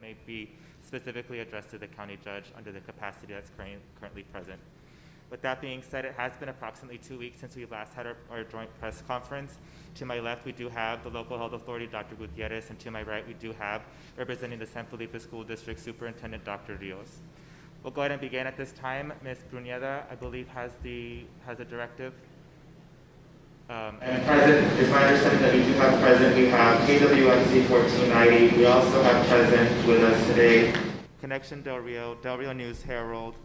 may be specifically addressed to the county judge under the capacity that's currently present. With that being said, it has been approximately 2 weeks since we last had our joint press conference. To my left, we do have the local health authority, Dr. Gutierrez, and to my right, we do have, representing the San Felipe School District, Superintendent Dr. Rios. We'll go ahead and begin at this time. Ms. Bruneda, I believe, has a directive. And present, it's my understanding that we do have present, we have KWMC 1490. We also have present with us today Connection Del Rio News Herald,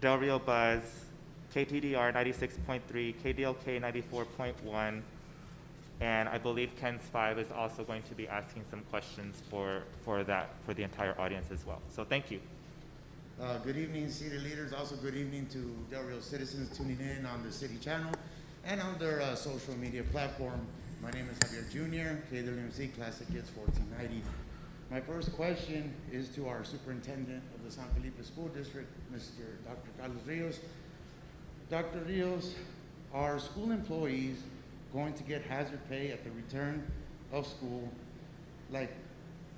Del Rio Buzz, KTDR 96.3, KDLK 94.1, and I believe KENS 5 is also going to be asking some questions for the entire audience as well. So thank you. Good evening, city leaders. Also good evening to Del Rio citizens tuning in on the city channel and on their social media platform. My name is Javier Jr., KWMC Classic Kids 1490. My first question is to our superintendent of the San Felipe School District, Mr. Dr. Carlos Rios. Dr. Rios, are school employees going to get hazard pay at the return of school, like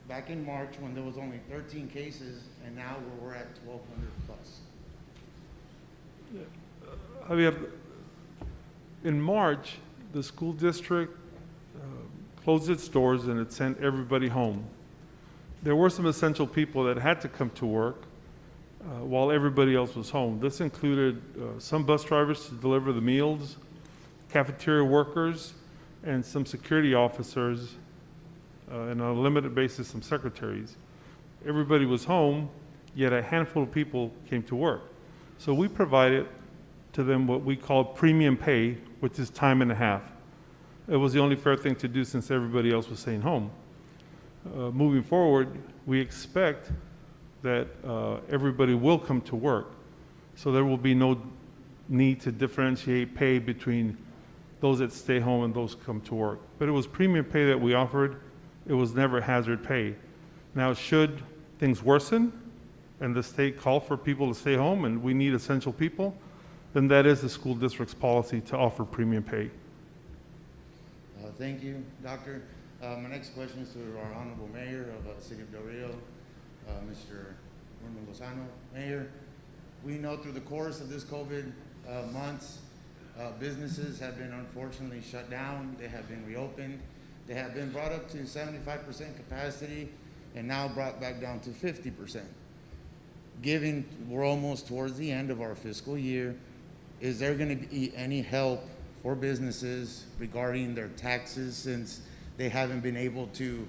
back in March when there was only 13 cases and now we're at 1,200 plus? Javier, in March, the school district closed its doors and it sent everybody home. There were some essential people that had to come to work while everybody else was home. This included some bus drivers to deliver the meals, cafeteria workers, and some security officers, and on a limited basis, some secretaries. Everybody was home, yet a handful of people came to work. So we provided to them what we call premium pay, which is time and a half. It was the only fair thing to do since everybody else was staying home. Moving forward, we expect that everybody will come to work. So there will be no need to differentiate pay between those that stay home and those who come to work. But it was premium pay that we offered. It was never hazard pay. Now, should things worsen and the state call for people to stay home and we need essential people, then that is the school district's policy to offer premium pay. Thank you, Doctor. My next question is to our Honorable Mayor of the City of Del Rio, Mr. Bruno Lozano. Mayor, we know through the course of this COVID months, businesses have been unfortunately shut down. They have been reopened. They have been brought up to 75% capacity and now brought back down to 50%. Given we're almost towards the end of our fiscal year, is there going to be any help for businesses regarding their taxes since they haven't been able to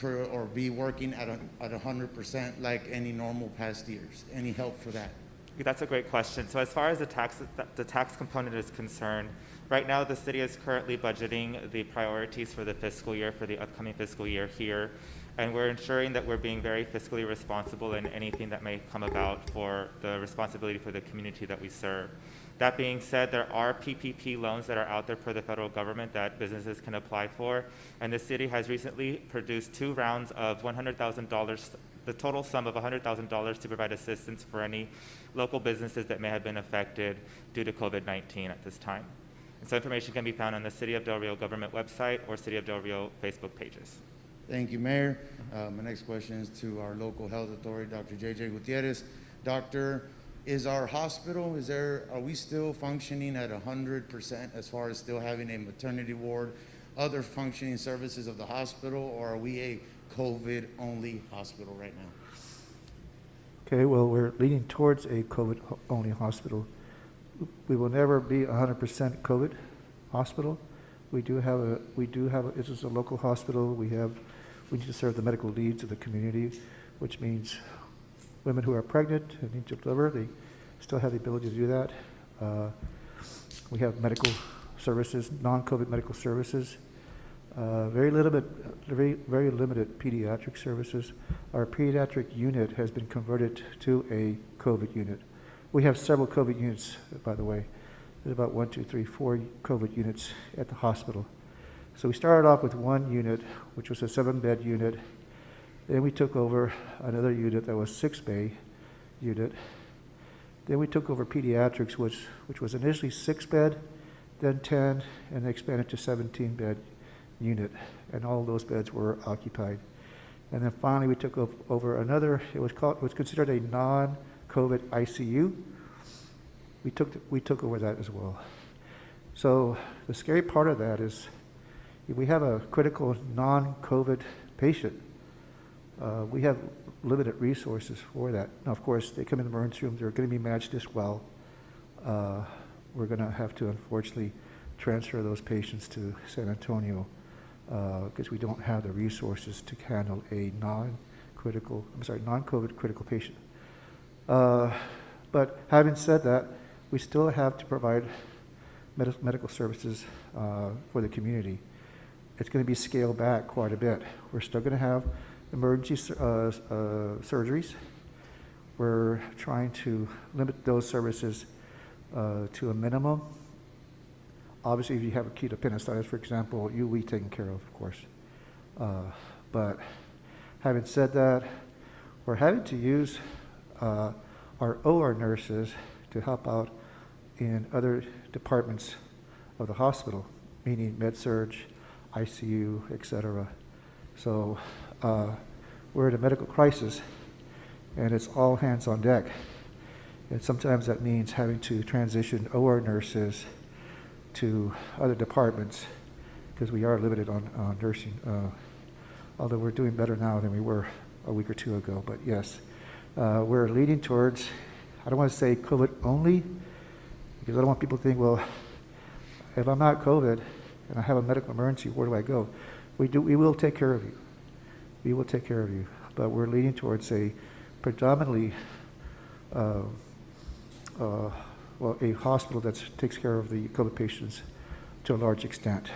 or be working at 100% like any normal past years? Any help for that? That's a great question. So as far as the tax component is concerned, right now the city is currently budgeting the priorities for the fiscal year, for the upcoming fiscal year here, and we're ensuring that we're being very fiscally responsible in anything that may come about for the responsibility for the community that we serve. That being said, there are PPP loans that are out there for the federal government that businesses can apply for, and the city has recently produced 2 rounds of $100,000, the total sum of $100,000 to provide assistance for any local businesses that may have been affected due to COVID-19 at this time. And so information can be found on the City of Del Rio government website or City of Del Rio Facebook pages. Thank you, Mayor. My next question is to our local health authority, Dr. J.J. Gutierrez. Doctor, is our hospital, are we still functioning at 100% as far as still having a maternity ward, other functioning services of the hospital, or are we a COVID-only hospital right now? Okay, well, we're leaning towards a COVID-only hospital. We will never be 100% COVID hospital. We do have this is a local hospital. We need to serve the medical needs of the community, which means women who are pregnant and need to deliver, they still have the ability to do that. We have medical services, non-COVID medical services, very limited pediatric services. Our pediatric unit has been converted to a COVID unit. We have several COVID units, by the way. There's about 1, 2, 3, 4 COVID units at the hospital. So we started off with one unit, which was a 7-bed unit. Then we took over another unit that was 6-bay unit. Then we took over pediatrics, which was initially 6-bed, then 10, and then expanded to 17-bed unit, and all those beds were occupied. And then finally, we took over another. It was considered a non-COVID ICU. We took over that as well. So the scary part of that is, if we have a critical non-COVID patient, we have limited resources for that. Now, of course, they come in the emergency room, they're going to be managed as well. We're going to have to, unfortunately, transfer those patients to San Antonio because we don't have the resources to handle a non-COVID critical patient. But having said that, we still have to provide medical services for the community. It's going to be scaled back quite a bit. We're still going to have emergency surgeries. We're trying to limit those services to a minimum. Obviously, if you have acute appendicitis, for example, you'll be taken care of course. But having said that, we're having to use our OR nurses to help out in other departments of the hospital, meaning med-surg, ICU, etc. So we're in a medical crisis, and it's all hands on deck. And sometimes that means having to transition OR nurses to other departments because we are limited on nursing, although we're doing better now than we were a week or two ago. But yes, we're leading towards, I don't want to say COVID only, because I don't want people to think, well, if I'm not COVID and I have a medical emergency, where do I go? We will take care of you. We will take care of you. But we're leading towards a predominantly a hospital that takes care of the COVID patients to a large extent.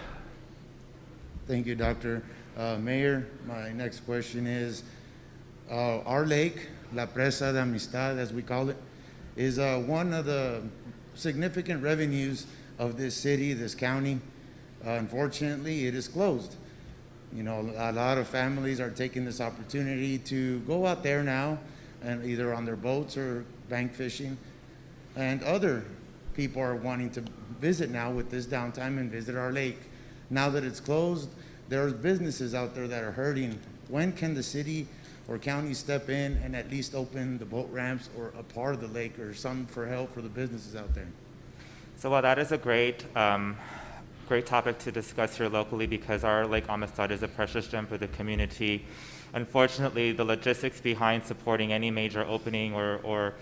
Thank you, Doctor. Mayor, my next question is, our lake, La Presa de Amistad, as we call it, is one of the significant revenues of this city, this county. Unfortunately, it is closed. You know, a lot of families are taking this opportunity to go out there now and either on their boats or bank fishing. And other people are wanting to visit now with this downtime and visit our lake. Now that it's closed, there's businesses out there that are hurting. When can the city or county step in and at least open the boat ramps or a part of the lake or some for help for the businesses out there? So while that is a great topic to discuss here locally, because our Lake Amistad is a precious gem for the community, unfortunately, the logistics behind supporting any major opening or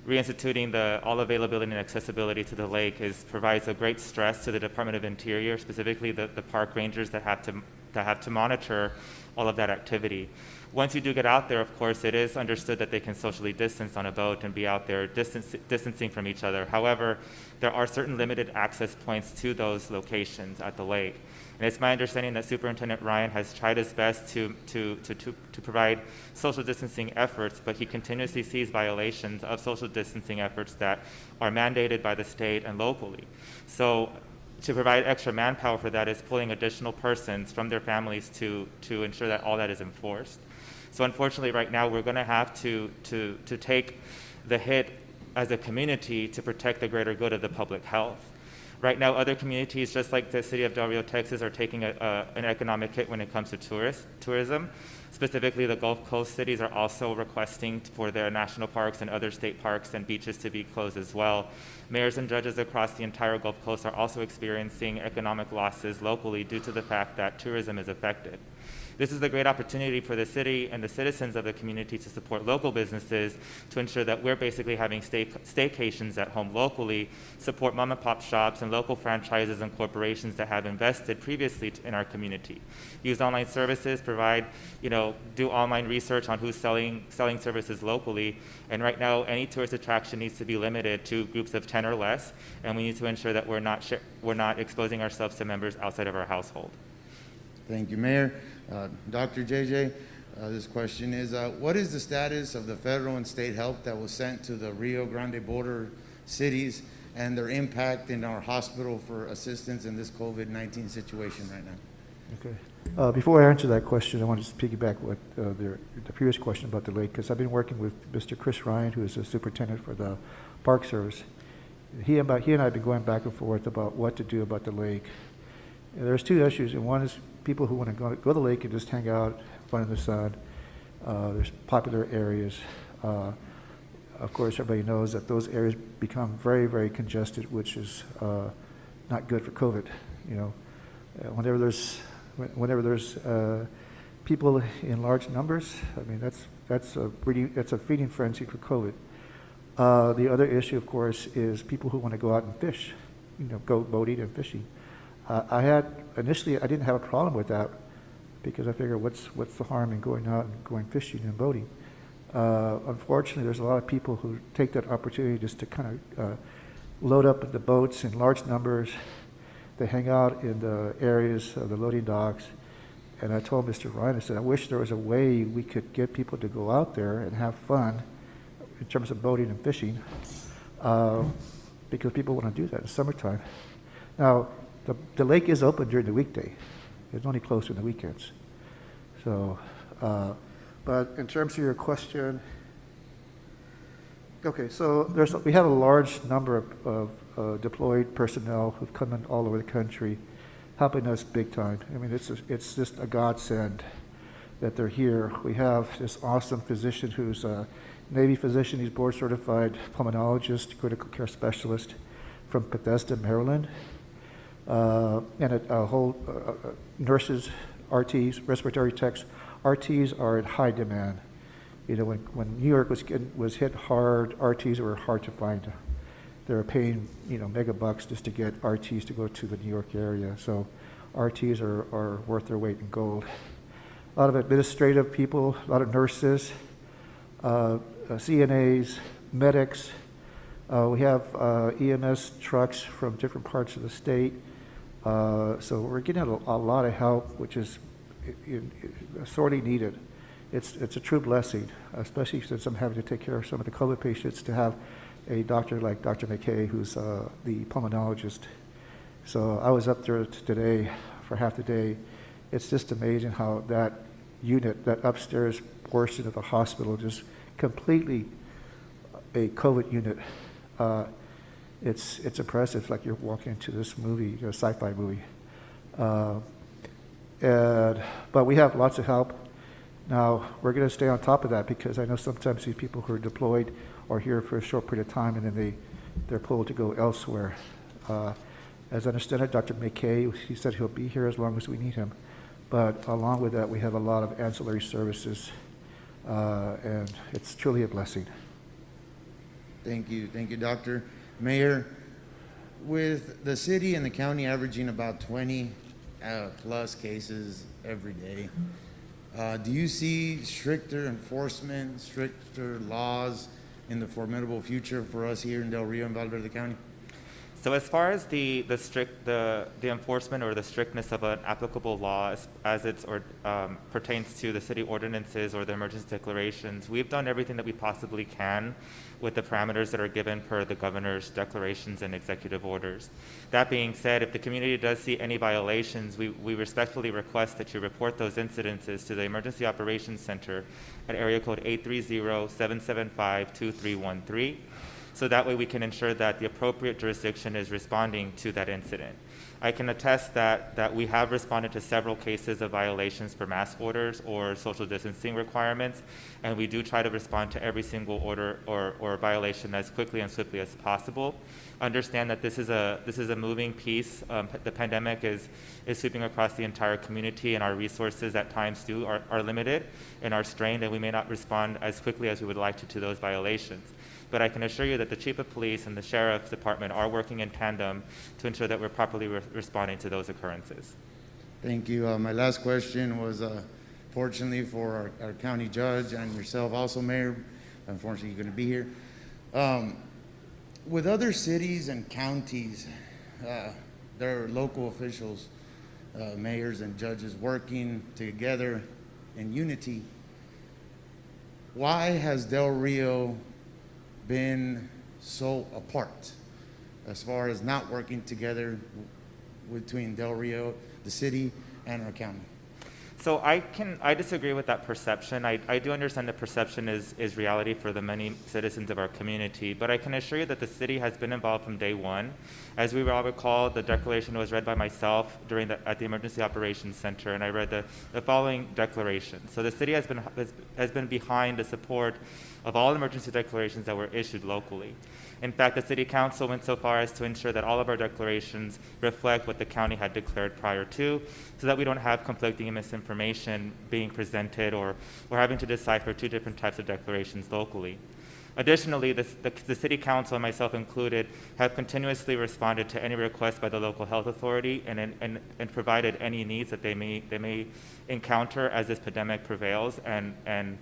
reinstituting all availability and accessibility to the lake provides a great stress to the Department of Interior, specifically the park rangers that have to monitor all of that activity. Once you do get out there, of course, it is understood that they can socially distance on a boat and be out there distancing from each other. However, there are certain limited access points to those locations at the lake. And it's my understanding that Superintendent Ryan has tried his best to provide social distancing efforts, but he continuously sees violations of social distancing efforts that are mandated by the state and locally. So to provide extra manpower for that is pulling additional persons from their families to ensure that all that is enforced. So unfortunately, right now, we're going to have to take the hit as a community to protect the greater good of the public health. Right now, other communities, just like the city of Del Rio, Texas, are taking an economic hit when it comes to tourism. Specifically, the Gulf Coast cities are also requesting for their national parks and other state parks and beaches to be closed as well. Mayors and judges across the entire Gulf Coast are also experiencing economic losses locally due to the fact that tourism is affected. This is a great opportunity for the city and the citizens of the community to support local businesses to ensure that we're basically having staycations at home locally, support mom and pop shops and local franchises and corporations that have invested previously in our community. Use online services, do online research on who's selling services locally. And right now, any tourist attraction needs to be limited to groups of 10 or less, and we need to ensure that we're not exposing ourselves to members outside of our household. Thank you, Mayor. Dr. JJ, this question is, what is the status of the federal and state help that was sent to the Rio Grande border cities and their impact in our hospital for assistance in this COVID-19 situation right now? Okay. Before I answer that question, I want to just piggyback what the previous question about the lake, because I've been working with Mr. Chris Ryan, who is the superintendent for the Park Service. He and I have been going back and forth about what to do about the lake. There's two issues, and one is people who want to go to the lake and just hang out, fun in the sun. There's popular areas. Of course, everybody knows that those areas become very, very congested, which is not good for COVID. You know, whenever there's people in large numbers, I mean that's a feeding frenzy for COVID. The other issue, of course, is people who want to go out and fish. You know, go boating and fishing. Initially I didn't have a problem with that because I figured what's the harm in going out and going fishing and boating. Unfortunately, there's a lot of people who take that opportunity just to kind of load up the boats in large numbers. They hang out in the areas of the loading docks. And I told Mr. Ryan, I said, I wish there was a way we could get people to go out there and have fun in terms of boating and fishing, because people want to do that in the summertime. Now, the lake is open during the weekday. It's only closed on the weekends. So, but in terms of your question, okay, so we have a large number of deployed personnel who've come in all over the country, helping us big time. I mean, it's just a godsend that they're here. We have this awesome physician who's a Navy physician. He's board certified pulmonologist, critical care specialist from Bethesda, Maryland. And a whole nurses, RTs, respiratory techs. RTs are in high demand. You know, when New York was hit hard, RTs were hard to find. They were paying, you know, mega bucks just to get RTs to go to the New York area. So RTs are worth their weight in gold. A lot of administrative people, a lot of nurses, CNAs, medics. We have EMS trucks from different parts of the state. So we're getting a lot of help, which is sorely needed. It's a true blessing, especially since I'm having to take care of some of the COVID patients, to have a doctor like Dr. McKay, who's the pulmonologist. So I was up there today for half the day. It's just amazing how that unit, that upstairs portion of the hospital, just completely a COVID unit. It's impressive. It's like you're walking into this movie, a sci-fi movie. But we have lots of help. Now, we're going to stay on top of that because I know sometimes these people who are deployed are here for a short period of time and then they're pulled to go elsewhere. As I understand it, Dr. McKay, he said he'll be here as long as we need him. But along with that, we have a lot of ancillary services, and it's truly a blessing. Thank you, Doctor. Mayor, with the city and the county averaging about 20 plus cases every day, do you see stricter enforcement, stricter laws in the formidable future for us here in Del Rio and Valverde County? So as far as the enforcement or the strictness of an applicable law as it pertains to the city ordinances or the emergency declarations, we've done everything that we possibly can with the parameters that are given per the governor's declarations and executive orders. That being said, if the community does see any violations, we respectfully request that you report those incidences to the Emergency Operations Center at area code 830-775-2313. So that way we can ensure that the appropriate jurisdiction is responding to that incident. I can attest that we have responded to several cases of violations for mask orders or social distancing requirements, and we do try to respond to every single order or violation as quickly and swiftly as possible. Understand that this is a moving piece. The pandemic is sweeping across the entire community, and our resources at times are limited and are strained, and we may not respond as quickly as we would like to those violations. But I can assure you that the Chief of Police and the Sheriff's Department are working in tandem to ensure that we're properly responding to those occurrences. Thank you. My last question was, fortunately for our county judge and yourself also, Mayor, unfortunately you're going to be here. With other cities and counties, there are local officials, mayors and judges working together in unity. Why has Del Rio been so apart as far as not working together between Del Rio, the city, and our county? So I disagree with that perception. I do understand that perception is reality for the many citizens of our community, but I can assure you that the city has been involved from day one. As we all recall, the declaration was read by myself at the Emergency Operations Center, and I read the following declaration. So the city has been behind the support of all emergency declarations that were issued locally. In fact, the City Council went so far as to ensure that all of our declarations reflect what the county had declared prior to, so that we don't have conflicting and misinformation being presented or having to decipher two different types of declarations locally. Additionally, the City Council, and myself included, have continuously responded to any request by the local health authority and provided any needs that they may encounter as this pandemic prevails and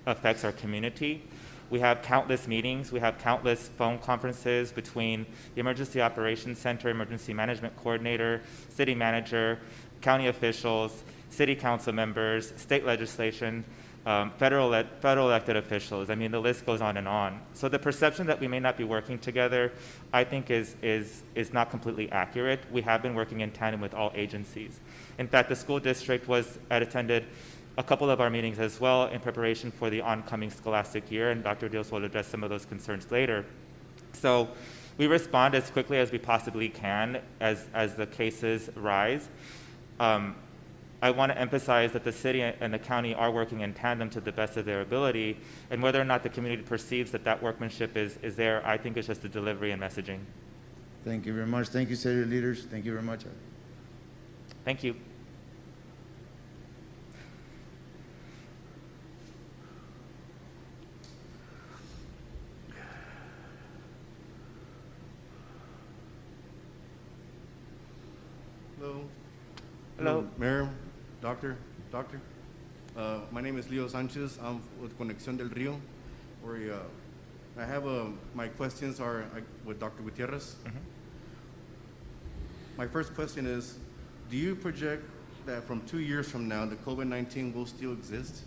affects our community. We have countless meetings. We have countless phone conferences between the Emergency Operations Center, Emergency Management Coordinator, City Manager, county officials, City Council members, state legislation, federal elected officials. I mean, the list goes on and on. So the perception that we may not be working together, I think is not completely accurate. We have been working in tandem with all agencies. In fact, the school district attended a couple of our meetings as well in preparation for the oncoming scholastic year, and Dr. Dios will address some of those concerns later. So we respond as quickly as we possibly can as the cases rise. I want to emphasize that the city and the county are working in tandem to the best of their ability, and whether or not the community perceives that workmanship is there, I think it's just the delivery and messaging. Thank you very much. Thank you, city leaders. Thank you very much. Thank you. Hello. Hello. Mayor, Doctor. My name is Leo Sanchez. I'm with Conexión del Río. I have my questions are with Dr. Gutierrez. Mm-hmm. My first question is, do you project that from 2 years from now, the COVID-19 will still exist?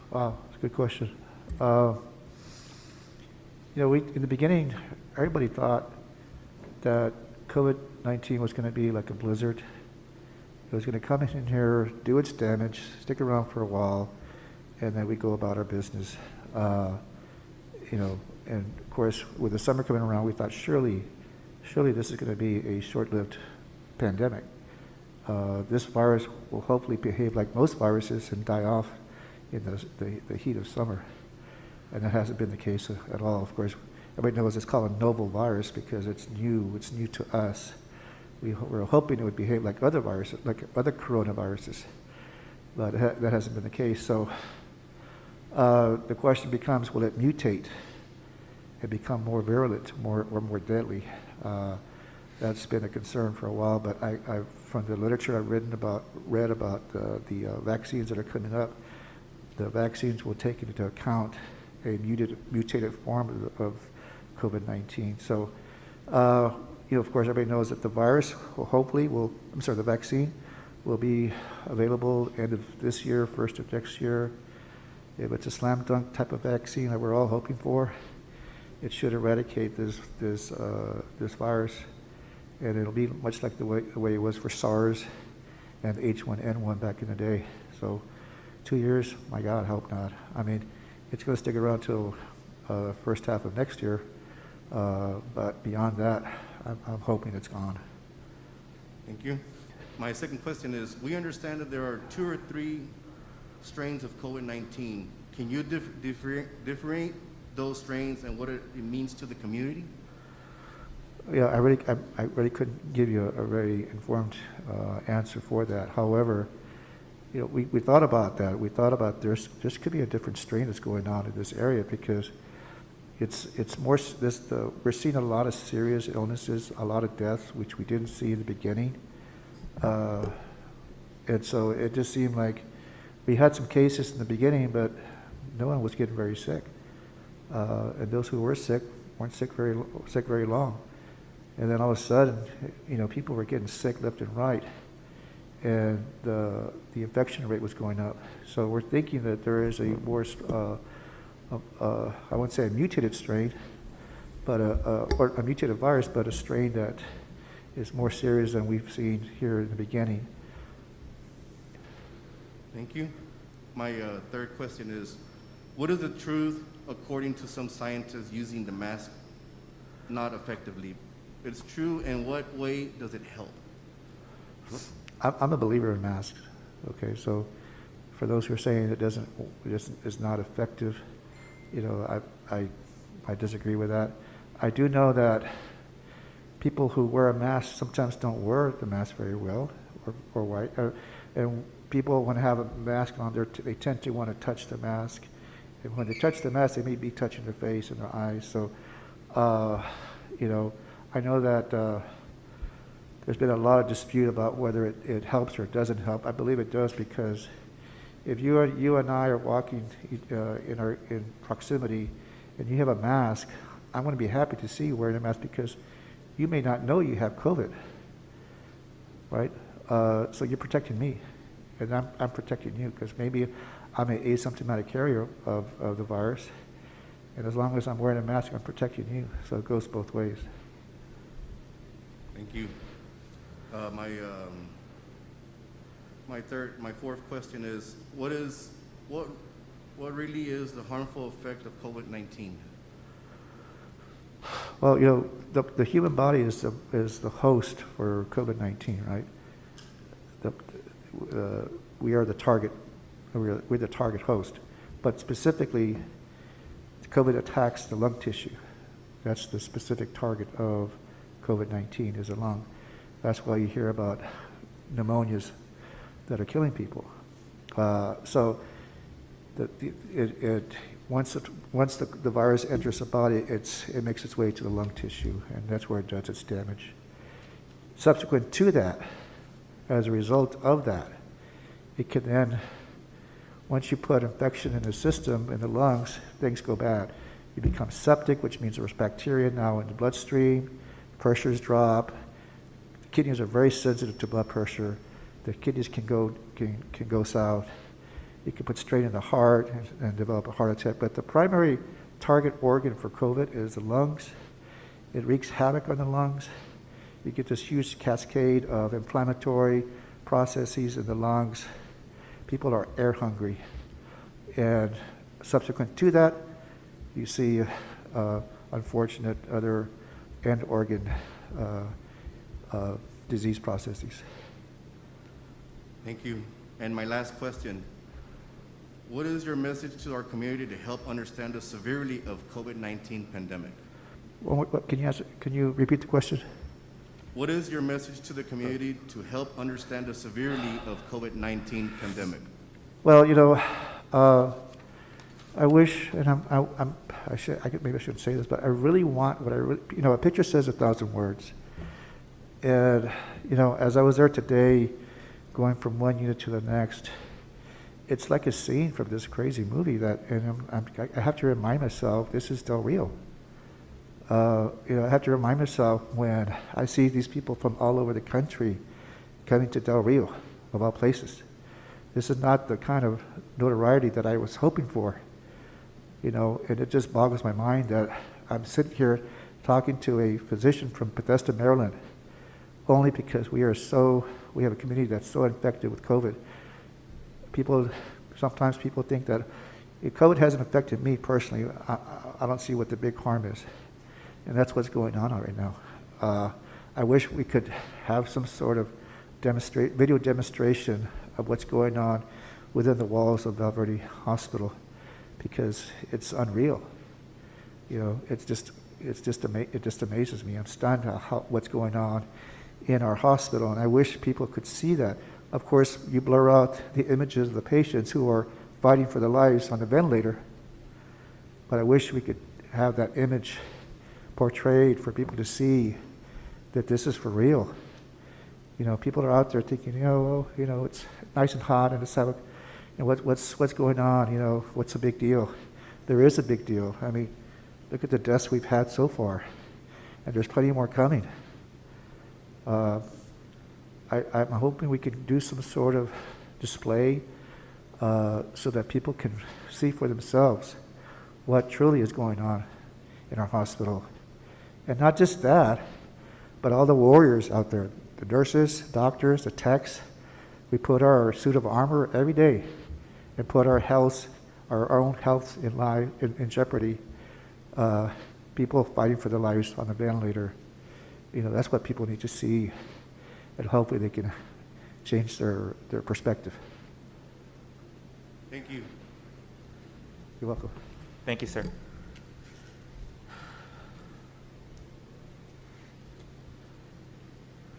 Wow, that's a good question. In the beginning, everybody thought that COVID-19 was going to be like a blizzard. It was going to come in here, do its damage, stick around for a while, and then we go about our business. And of course, with the summer coming around, we thought surely this is going to be a short-lived pandemic. This virus will hopefully behave like most viruses and die off in the heat of summer. And that hasn't been the case at all. Of course, everybody knows it's called a novel virus because it's new to us. We were hoping it would behave like other viruses, like other coronaviruses, but that hasn't been the case. So the question becomes, will it mutate and become more virulent, more deadly? That's been a concern for a while, but from the literature I've read about the vaccines that are coming up, the vaccines will take into account a mutated form of COVID-19. So, of course, everybody knows that the vaccine will be available end of this year, first of next year. If it's a slam dunk type of vaccine that we're all hoping for, it should eradicate this virus, and it'll be much like the way it was for SARS and H1N1 back in the day. So 2 years, my God, I hope not. I mean, it's going to stick around till first half of next year, but beyond that, I'm hoping it's gone. Thank you. My second question is, we understand that there are 2 or 3 strains of COVID-19. Can you differentiate those strains and what it means to the community? Yeah, I really couldn't give you a very informed answer for that. However, we thought about that. We thought about there's could be a different strain that's going on in this area because it's more we're seeing a lot of serious illnesses, a lot of deaths, which we didn't see in the beginning, and so it just seemed like we had some cases in the beginning, but no one was getting very sick, and those who were sick weren't sick very long, and then all of a sudden, people were getting sick left and right, and the infection rate was going up. So we're thinking that there is a more I wouldn't say a mutated strain, but or a mutated virus, but a strain that is more serious than we've seen here in the beginning. Thank you. My third question is, what is the truth according to some scientists using the mask not effectively? It's true, in what way does it help? I'm a believer in masks. Okay, so for those who are saying it's not effective, you know, I disagree with that. I do know that people who wear a mask sometimes don't wear the mask very well, or white, and people when they have a mask on, they tend to want to touch the mask, and when they touch the mask, they may be touching their face and their eyes. So, you know, I know that there's been a lot of dispute about whether it helps or it doesn't help. I believe it does, because if you and I are walking in proximity, and you have a mask, I'm going to be happy to see you wearing a mask, because you may not know you have COVID, right? So you're protecting me, and I'm protecting you, because maybe I'm an asymptomatic carrier of the virus, and as long as I'm wearing a mask, I'm protecting you. So it goes both ways. Thank you. My fourth question is, what really is the harmful effect of COVID-19? Well, you know, the human body is the host for COVID-19, right? We are the target. We're the target host, but specifically, COVID attacks the lung tissue. That's the specific target of COVID-19, is the lung. That's why you hear about pneumonias that are killing people. So once the virus enters the body, it makes its way to the lung tissue, and that's where it does its damage. Subsequent to that, as a result of that, it can then, once you put infection in the system, in the lungs, things go bad. You become septic, which means there's bacteria now in the bloodstream, pressures drop. The kidneys are very sensitive to blood pressure. The kidneys can go south. It can put strain in the heart and develop a heart attack. But the primary target organ for COVID is the lungs. It wreaks havoc on the lungs. You get this huge cascade of inflammatory processes in the lungs. People are air hungry. And subsequent to that, you see unfortunate other end organ disease processes. Thank you. And my last question, what is your message to our community to help understand the severity of COVID-19 pandemic? Well, can you repeat the question? What is your message to the community to help understand the severity of COVID-19 pandemic? Well, you know, I wish, and maybe I shouldn't say this, but I really want you know, a picture says 1,000 words. And, you know, as I was there today, going from one unit to the next, it's like a scene from this crazy movie and I have to remind myself, this is Del Rio. You know, I have to remind myself when I see these people from all over the country coming to Del Rio, of all places. This is not the kind of notoriety that I was hoping for. You know, and it just boggles my mind that I'm sitting here talking to a physician from Bethesda, Maryland, only because we have a community that's so infected with COVID. Sometimes people think that if COVID hasn't affected me personally, I don't see what the big harm is. And that's what's going on right now. I wish we could have some sort of video demonstration of what's going on within the walls of Valverde Hospital, because it's unreal. You know, it just amazes me. I'm stunned at what's going on in our hospital, and I wish people could see that. Of course, you blur out the images of the patients who are fighting for their lives on the ventilator, but I wish we could have that image portrayed for people to see that this is for real. You know, people are out there thinking, it's nice and hot, and what's going on? You know, what's the big deal? There is a big deal. I mean, look at the deaths we've had so far, and there's plenty more coming. I'm hoping we can do some sort of display so that people can see for themselves what truly is going on in our hospital. And not just that, but all the warriors out there, the nurses, doctors, the techs, We put our suit of armor every day and put our health, our own health in jeopardy. People fighting for their lives on the ventilator. That's what people need to see, and hopefully they can change their perspective. Thank you. You're welcome. Thank you, sir.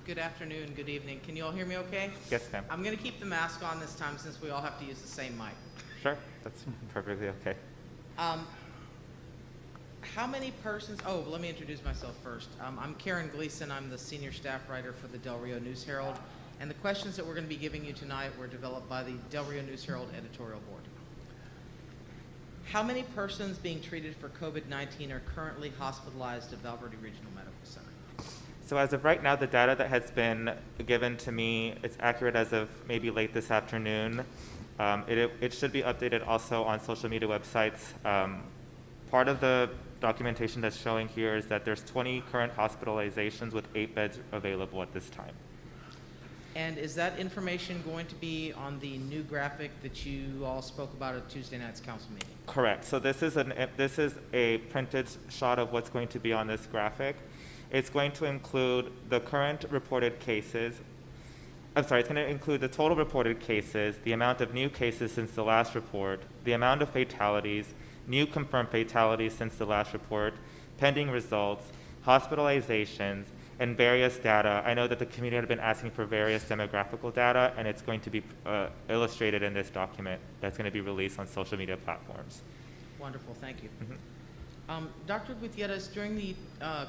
Good afternoon, good evening. Can you all hear me okay? Yes, ma'am. I'm going to keep the mask on this time since we all have to use the same mic. Sure, that's perfectly okay. How many persons, let me introduce myself first. I'm Karen Gleason. I'm the senior staff writer for the Del Rio News Herald. And the questions that we're going to be giving you tonight were developed by the Del Rio News Herald editorial board. How many persons being treated for COVID-19 are currently hospitalized at Val Verde Regional Medical Center? So as of right now, the data that has been given to me, it's accurate as of maybe late this afternoon. It should be updated also on social media websites. Part of the documentation that's showing here is that there's 20 current hospitalizations with 8 beds available at this time. And is that information going to be on the new graphic that you all spoke about at Tuesday night's council meeting? Correct. So this is a printed shot of what's going to be on this graphic. It's going to include the current reported cases. It's going to include the total reported cases, the amount of new cases since the last report, the amount of fatalities, new confirmed fatalities since the last report, pending results, hospitalizations, and various data. I know that the community had been asking for various demographical data, and it's going to be illustrated in this document that's going to be released on social media platforms. Wonderful, thank you. Mm-hmm. Dr. Gutierrez, during the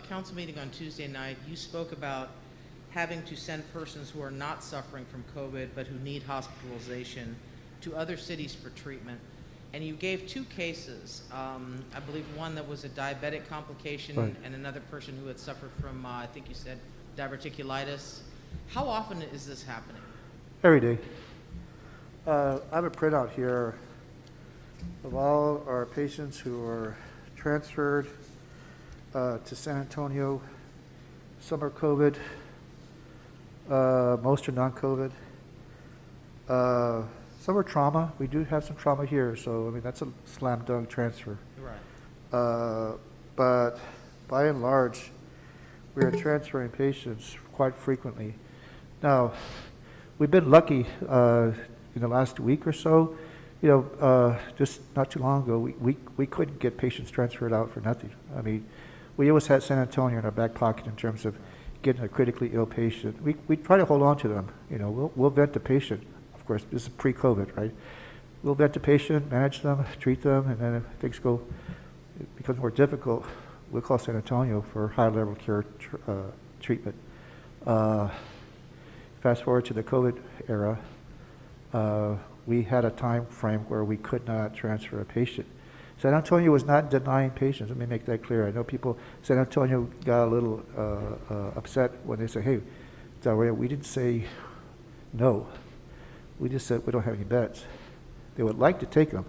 council meeting on Tuesday night, you spoke about having to send persons who are not suffering from COVID but who need hospitalization to other cities for treatment. And you gave 2 cases, I believe one that was a diabetic complication, right, and another person who had suffered from, I think you said, diverticulitis. How often is this happening? Every day. I have a printout here of all our patients who are transferred to San Antonio. Some are COVID, most are non-COVID. Some are trauma. We do have some trauma here, so that's a slam dunk transfer. Right. But by and large, we are transferring patients quite frequently. Now, we've been lucky in the last week or so. Just not too long ago, we couldn't get patients transferred out for nothing. We always had San Antonio in our back pocket in terms of getting a critically ill patient. We try to hold on to them. We'll vet the patient. Of course, this is pre-COVID, right? We'll vet the patient, manage them, treat them, and then if things becomes more difficult, we'll call San Antonio for high-level care treatment. Fast forward to the COVID era, we had a time frame where we could not transfer a patient. San Antonio was not denying patients. Let me make that clear. I know San Antonio got a little upset when they said, hey, Del Rio, we didn't say no. We just said we don't have any beds. They would like to take them.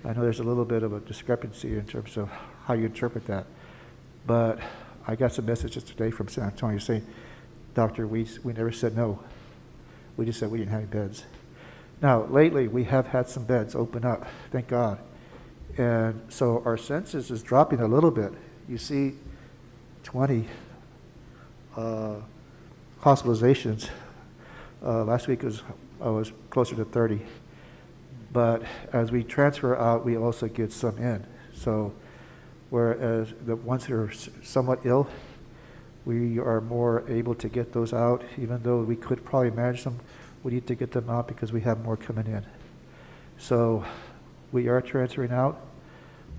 I know there's a little bit of a discrepancy in terms of how you interpret that. But I got some messages today from San Antonio saying, Doctor, we never said no. We just said we didn't have any beds. Now, lately, we have had some beds open up, thank God. And so our census is dropping a little bit. You see 20 hospitalizations. Last week was closer to 30. But as we transfer out, we also get some in. So whereas the ones that are somewhat ill, we are more able to get those out, even though we could probably manage them. We need to get them out because we have more coming in. So we are transferring out,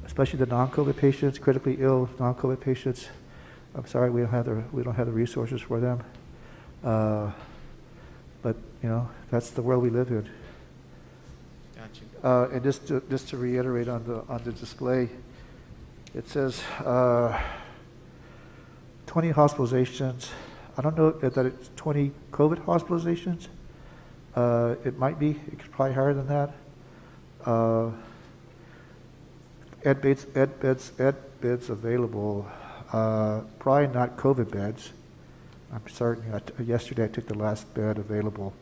especially the non-COVID patients, critically ill non-COVID patients. I'm sorry, we don't have the resources for them. But that's the world we live in. Got you. And just to reiterate on the display, it says 20 hospitalizations. I don't know that it's 20 COVID hospitalizations. It might be. It's probably higher than that. Ed beds available. Probably not COVID beds. I'm certain. Yesterday I took the last bed available,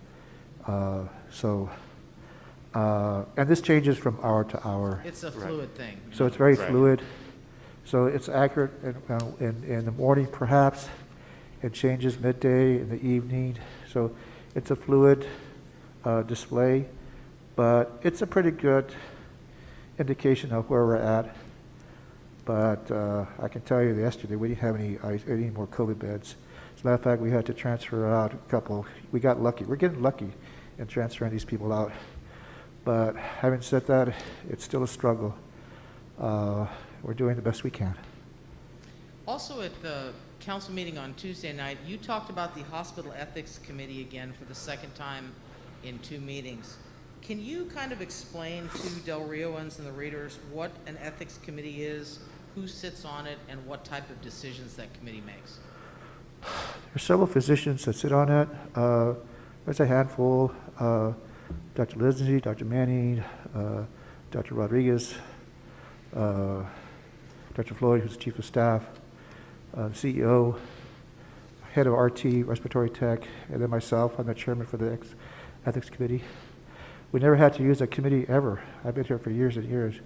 So, and this changes from hour to hour. It's a fluid thing. So it's very Right. fluid. So it's accurate in the morning perhaps. It changes midday, in the evening. So it's a fluid display, but it's a pretty good indication of where we're at. But I can tell you that yesterday we didn't have any more COVID beds. As a matter of fact, we had to transfer out a couple. We got lucky. We're getting lucky in transferring these people out. But having said that, it's still a struggle. We're doing the best we can. Also at the council meeting on Tuesday night, you talked about the hospital ethics committee again for the second time in 2 meetings. Can you kind of explain to Del Rioans and the readers what an ethics committee is, who sits on it, and what type of decisions that committee makes? There's several physicians that sit on it. There's a handful. Dr. Lindsay, Dr. Manning, Dr. Rodriguez, Dr. Floyd, who's chief of staff, CEO, head of RT, respiratory tech, and then myself. I'm the chairman for the ethics committee. We never had to use a committee ever. I've been here for years and years.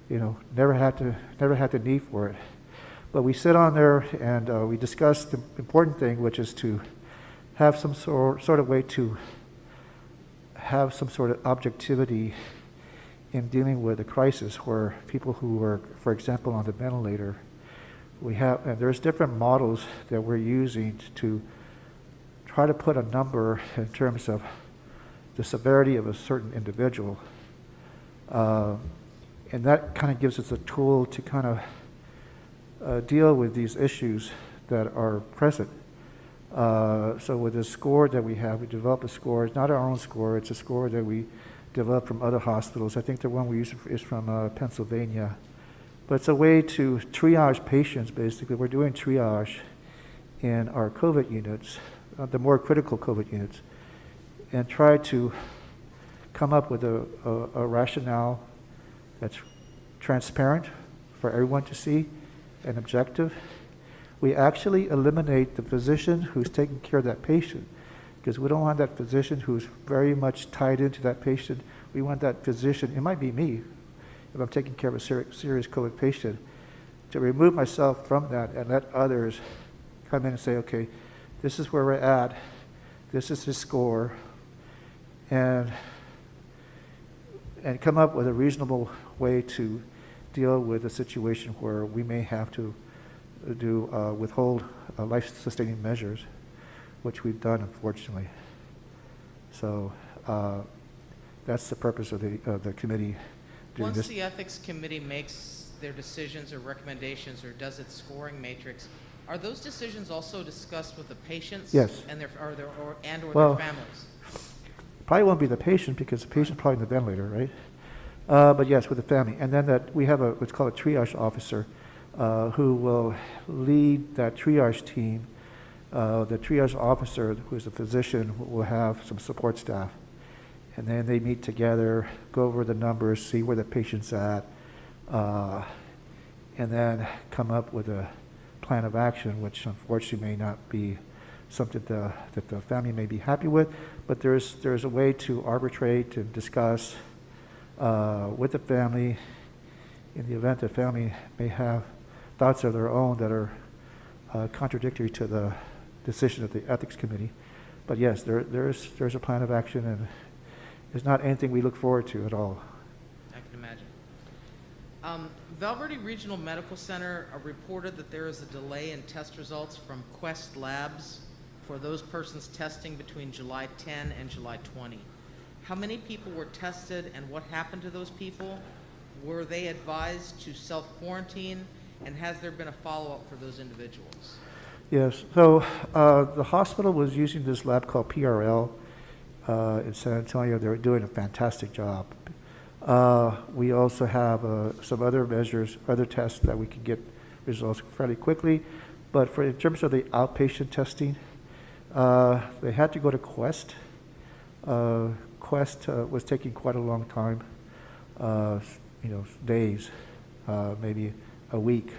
You know, never had the need for it. But we sit on there and we discuss the important thing, which is to have some sort of way to have some sort of objectivity in dealing with a crisis where people who are, for example, on the ventilator, and there's different models that we're using to try to put a number in terms of the severity of a certain individual. And that kind of gives us a tool to kind of deal with these issues that are present. So with the score that we have, we develop a score. It's not our own score. It's a score that we developed from other hospitals. I think the one we use is from Pennsylvania. But it's a way to triage patients, basically. We're doing triage in our COVID units, the more critical COVID units, and try to come up with a rationale that's transparent for everyone to see and objective. We actually eliminate the physician who's taking care of that patient, because we don't want that physician who's very much tied into that patient. We want that physician, it might be me, if I'm taking care of a serious COVID patient, to remove myself from that and let others come in and say, okay, this is where we're at, this is his score, and come up with a reasonable way to deal with a situation where we may have to withhold life-sustaining measures, which we've done, unfortunately. So that's the purpose of the committee doing Once this. the ethics committee makes their decisions or recommendations or does its scoring matrix, are those decisions also discussed with the patients? Yes. And their Well, families? Probably won't be the patient, because the patient's probably in the ventilator, right? But yes, with the family. And then we have what's called a triage officer who will lead that triage team. The triage officer, who's a physician, will have some support staff. And then they meet together, go over the numbers, see where the patient's at, and then come up with a plan of action, which unfortunately may not be something that the family may be happy with. But there's a way to arbitrate and discuss with the family in the event the family may have thoughts of their own that are contradictory to the decision of the ethics committee. But yes, there's a plan of action, and it's not anything we look forward to at all. I can imagine. Valverde Regional Medical Center reported that there is a delay in test results from Quest Labs for those persons testing between July 10 and July 20. How many people were tested and what happened to those people? Were they advised to self-quarantine, and has there been a follow-up for those individuals? Yes, so the hospital was using this lab called PRL in San Antonio. They're doing a fantastic job. We also have some other measures, other tests that we can get results fairly quickly. But in terms of the outpatient testing, they had to go to Quest. Quest was taking quite a long time, days, maybe a week,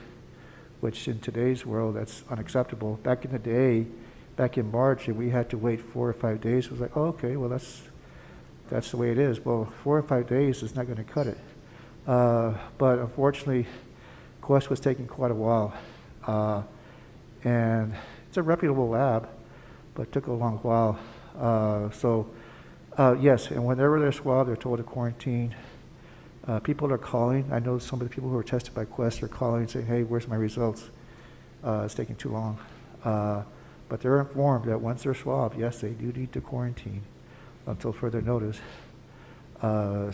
which in today's world, that's unacceptable. Back in the day, back in March, and we had to wait 4 or 5 days, it was like, oh, okay, well, that's that's the way it is. Well, 4 or 5 days is not going to cut it. But unfortunately, Quest was taking quite a while. And it's a reputable lab, but it took a long while. Yes, and whenever they're swabbed, they're told to quarantine. People are calling. I know some of the people who were tested by Quest are calling saying, hey, where's my results? It's taking too long. But they're informed that once they're swabbed, yes, they do need to quarantine until further notice. Yeah,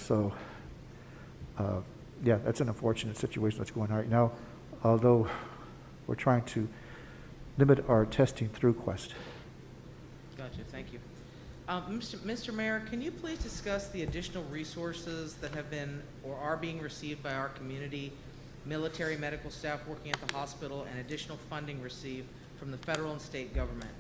that's an unfortunate situation that's going on right now, although we're trying to limit our testing through Quest. Gotcha, thank you. Mr. Mayor, can you please discuss the additional resources that have been or are being received by our community, military medical staff working at the hospital, and additional funding received from the federal and state government?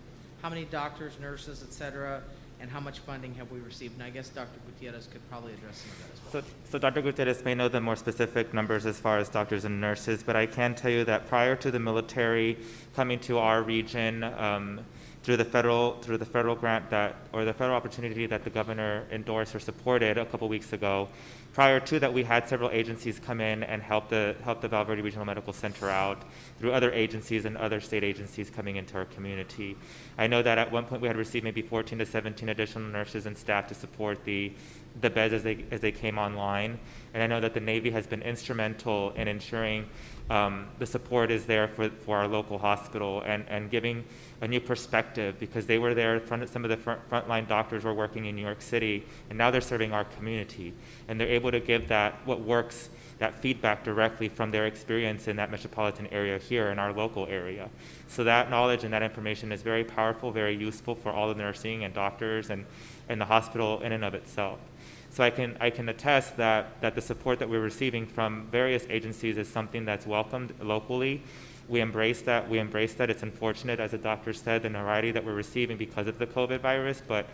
How many doctors, nurses, et cetera, and how much funding have we received? And I guess Dr. Gutierrez could probably address some of that as well. So Dr. Gutierrez may know the more specific numbers as far as doctors and nurses, but I can tell you that prior to the military coming to our region, through the federal grant or the federal opportunity that the governor endorsed or supported a couple weeks ago. Prior to that, we had several agencies come in and help the Val Verde Regional Medical Center out through other agencies and other state agencies coming into our community. I know that at one point we had received maybe 14 to 17 additional nurses and staff to support the beds as they came online. And I know that the Navy has been instrumental in ensuring the support is there for our local hospital and giving a new perspective, because they were there, some of the frontline doctors were working in New York City, and now they're serving our community. And they're able to give that feedback directly from their experience in that metropolitan area here in our local area. So that knowledge and that information is very powerful, very useful for all the nursing and doctors and the hospital in and of itself. So I can attest that the support that we're receiving from various agencies is something that's welcomed locally. We embrace that. It's unfortunate, as the doctor said, the notoriety that we're receiving because of the COVID virus, but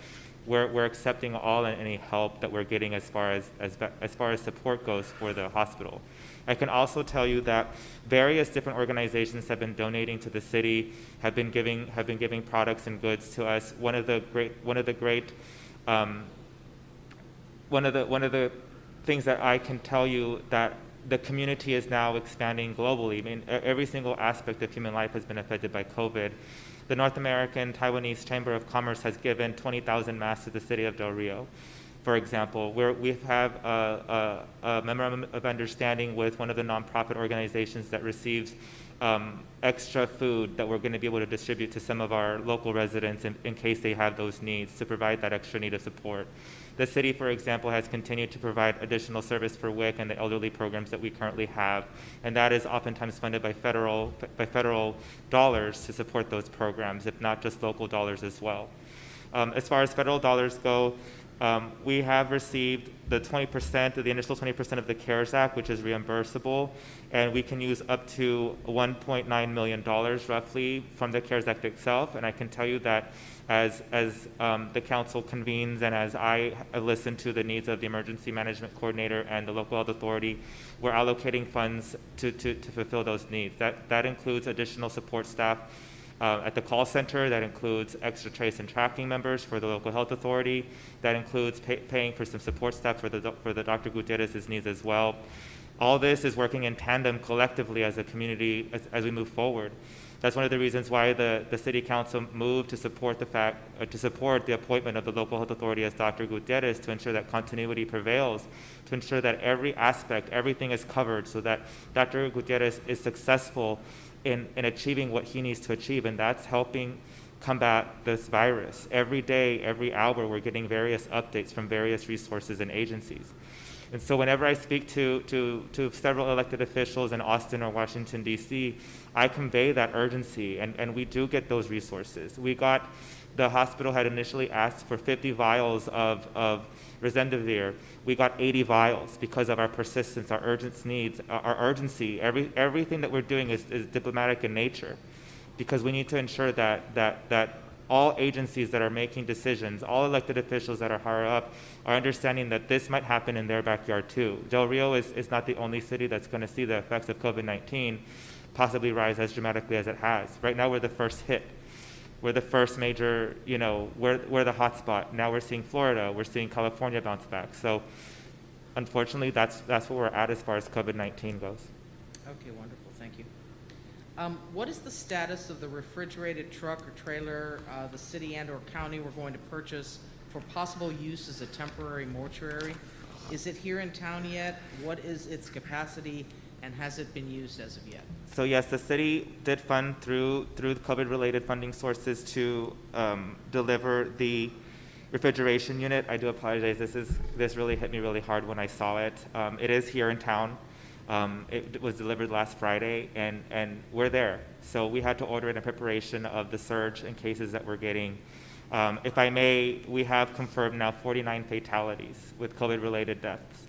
we're accepting all and any help that we're getting as far as support goes for the hospital. I can also tell you that various different organizations have been donating to the city, have been giving products and goods to us. One of the things that I can tell you that the community is now expanding globally. I mean, every single aspect of human life has been affected by COVID. The North American Taiwanese Chamber of Commerce has given 20,000 masks to the city of Del Rio, for example. We have a memorandum of understanding with one of the nonprofit organizations that receives extra food that we're going to be able to distribute to some of our local residents in case they have those needs, to provide that extra need of support. The city, for example, has continued to provide additional service for WIC and the elderly programs that we currently have, and that is oftentimes funded by federal dollars to support those programs, if not just local dollars as well. As far as federal dollars go, we have received the 20%, the initial 20% of the CARES Act, which is reimbursable, and we can use up to $1.9 million roughly from the CARES Act itself. And I can tell you that as the council convenes and as I listen to the needs of the emergency management coordinator and the local health authority, we're allocating funds to fulfill those needs. That includes additional support staff at the call center. That includes extra trace and tracking members for the local health authority. That includes paying for some support staff for the Dr. Gutierrez's needs as well. All this is working in tandem collectively as a community as we move forward. That's one of the reasons why the city council moved to support the appointment of the local health authority as Dr. Gutierrez, to ensure that continuity prevails, to ensure that every aspect, everything is covered, so that Dr. Gutierrez is successful in achieving what he needs to achieve, and that's helping combat this virus. Every day, every hour, we're getting various updates from various resources and agencies. And so whenever I speak to several elected officials in Austin or Washington, D.C., I convey that urgency, and we do get those resources. The hospital had initially asked for 50 vials of Remdesivir. We got 80 vials because of our persistence, our urgency. Everything that we're doing is diplomatic in nature, because we need to ensure that all agencies that are making decisions, all elected officials that are higher up, are understanding that this might happen in their backyard too. Del Rio is not the only city that's going to see the effects of COVID-19 possibly rise as dramatically as it has. Right now, we're the first hit. We're the first major, we're the hot spot. Now we're seeing Florida, we're seeing California bounce back. So unfortunately, that's where we're at as far as COVID-19 goes. Okay, wonderful, thank you. What is the status of the refrigerated truck or trailer the city and or county were going to purchase for possible use as a temporary mortuary? Is it here in town yet? What is its capacity, and has it been used as of yet? So yes, the city did fund through the COVID-related funding sources to deliver the refrigeration unit. I do apologize. This really hit me really hard when I saw it. It is here in town. It was delivered last Friday, and we're there. So we had to order it in preparation of the surge in cases that we're getting. If I may, we have confirmed now 49 fatalities with COVID-related deaths.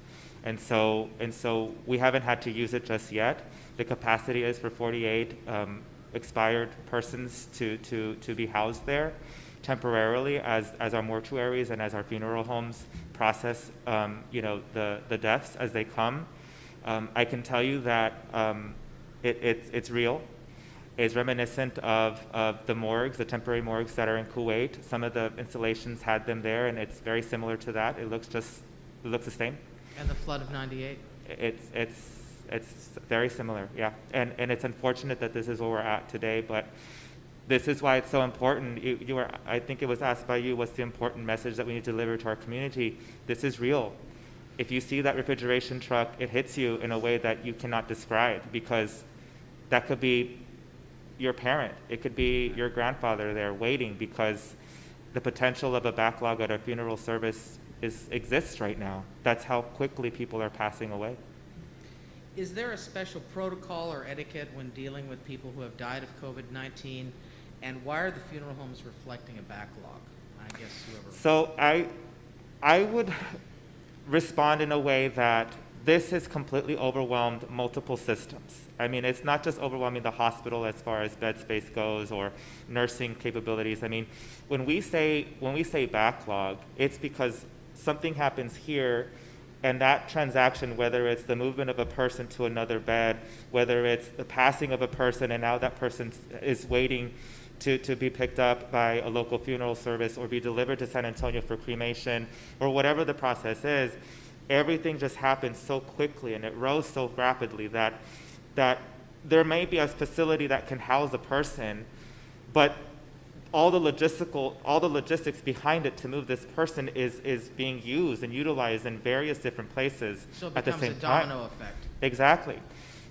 And so we haven't had to use it just yet. The capacity is for 48 expired persons to be housed there temporarily as our mortuaries and as our funeral homes process the deaths as they come. I can tell you that it's real. It's reminiscent of the morgues, the temporary morgues that are in Kuwait. Some of the installations had them there, and it's very similar to that. It looks the same. And the flood of '98? It's very similar, yeah. And it's unfortunate that this is where we're at today, but this is why it's so important. I think it was asked by you, what's the important message that we need to deliver to our community? This is real. If you see that refrigeration truck, it hits you in a way that you cannot describe, because that could be your parent. It could be your grandfather there waiting, because the potential of a backlog at a funeral service exists right now. That's how quickly people are passing away. Is there a special protocol or etiquette when dealing with people who have died of COVID-19? And why are the funeral homes reflecting a backlog? I guess whoever. So I would respond in a way that this has completely overwhelmed multiple systems. I mean, it's not just overwhelming the hospital as far as bed space goes or nursing capabilities. I mean, when we say backlog, it's because something happens here, and that transaction, whether it's the movement of a person to another bed, whether it's the passing of a person and now that person is waiting to be picked up by a local funeral service or be delivered to San Antonio for cremation, or whatever the process is, everything just happens so quickly and it rose so rapidly that there may be a facility that can house a person, but all the logistics behind it to move this person is being used and utilized in various different places so it at the becomes same a time. domino effect. Exactly.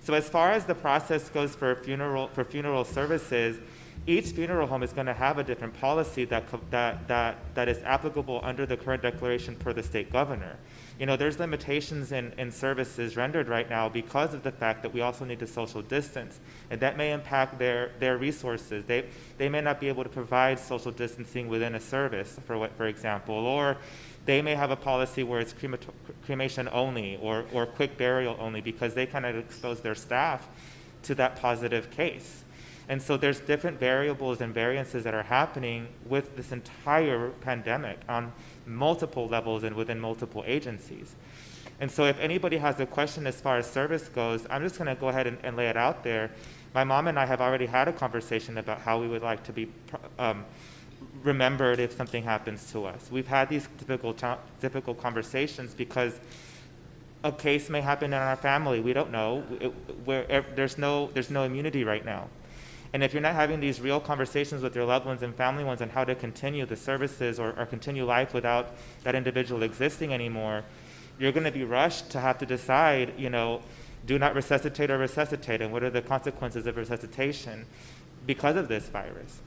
So as far as the process goes for funeral services, each funeral home is going to have a different policy that is applicable under the current declaration per the state governor. There's limitations in services rendered right now because of the fact that we also need to social distance, and that may impact their resources. They may not be able to provide social distancing within a service, for example, or they may have a policy where it's cremation only or quick burial only, because they kind of expose their staff to that positive case. And so there's different variables and variances that are happening with this entire pandemic on multiple levels and within multiple agencies. And so if anybody has a question as far as service goes, I'm just going to go ahead and lay it out there. My mom and I have already had a conversation about how we would like to be remembered if something happens to us. We've had these difficult conversations because a case may happen in our family. We don't know. There's no immunity right now. And if you're not having these real conversations with your loved ones and family ones on how to continue the services or continue life without that individual existing anymore, you're going to be rushed to have to decide, do not resuscitate or resuscitate, and what are the consequences of resuscitation because of this virus.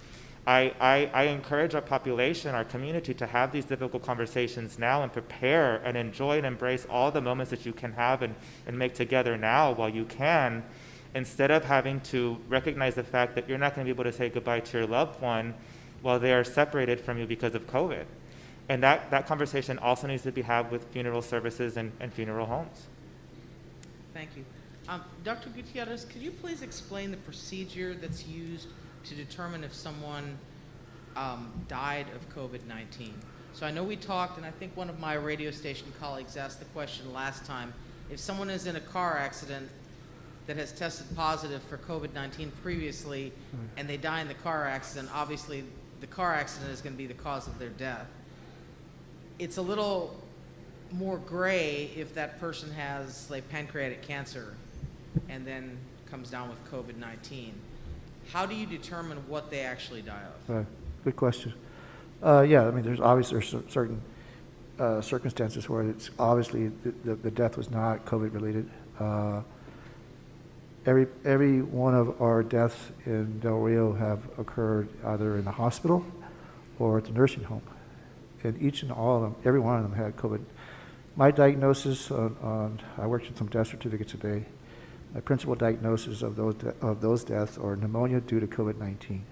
I encourage our population, our community, to have these difficult conversations now and prepare and enjoy and embrace all the moments that you can have and make together now while you can, instead of having to recognize the fact that you're not going to be able to say goodbye to your loved one while they are separated from you because of COVID. And that conversation also needs to be had with funeral services and funeral homes. Thank you. Dr. Gutierrez, could you please explain the procedure that's used to determine if someone died of COVID-19? So I know we talked, and I think one of my radio station colleagues asked the question last time, if someone is in a car accident that has tested positive for COVID-19 previously, and they die in the car accident, obviously the car accident is going to be the cause of their death. It's a little more gray if that person has like pancreatic cancer and then comes down with COVID-19. How do you determine what they actually die of? Good question. Yeah, I mean, there's certain circumstances where it's obviously the death was not COVID related. Every one of our deaths in Del Rio have occurred either in the hospital or at the nursing home. And each and all of them, every one of them had COVID. My diagnosis I worked on some death certificates today. My principal diagnosis of those deaths are pneumonia due to COVID-19.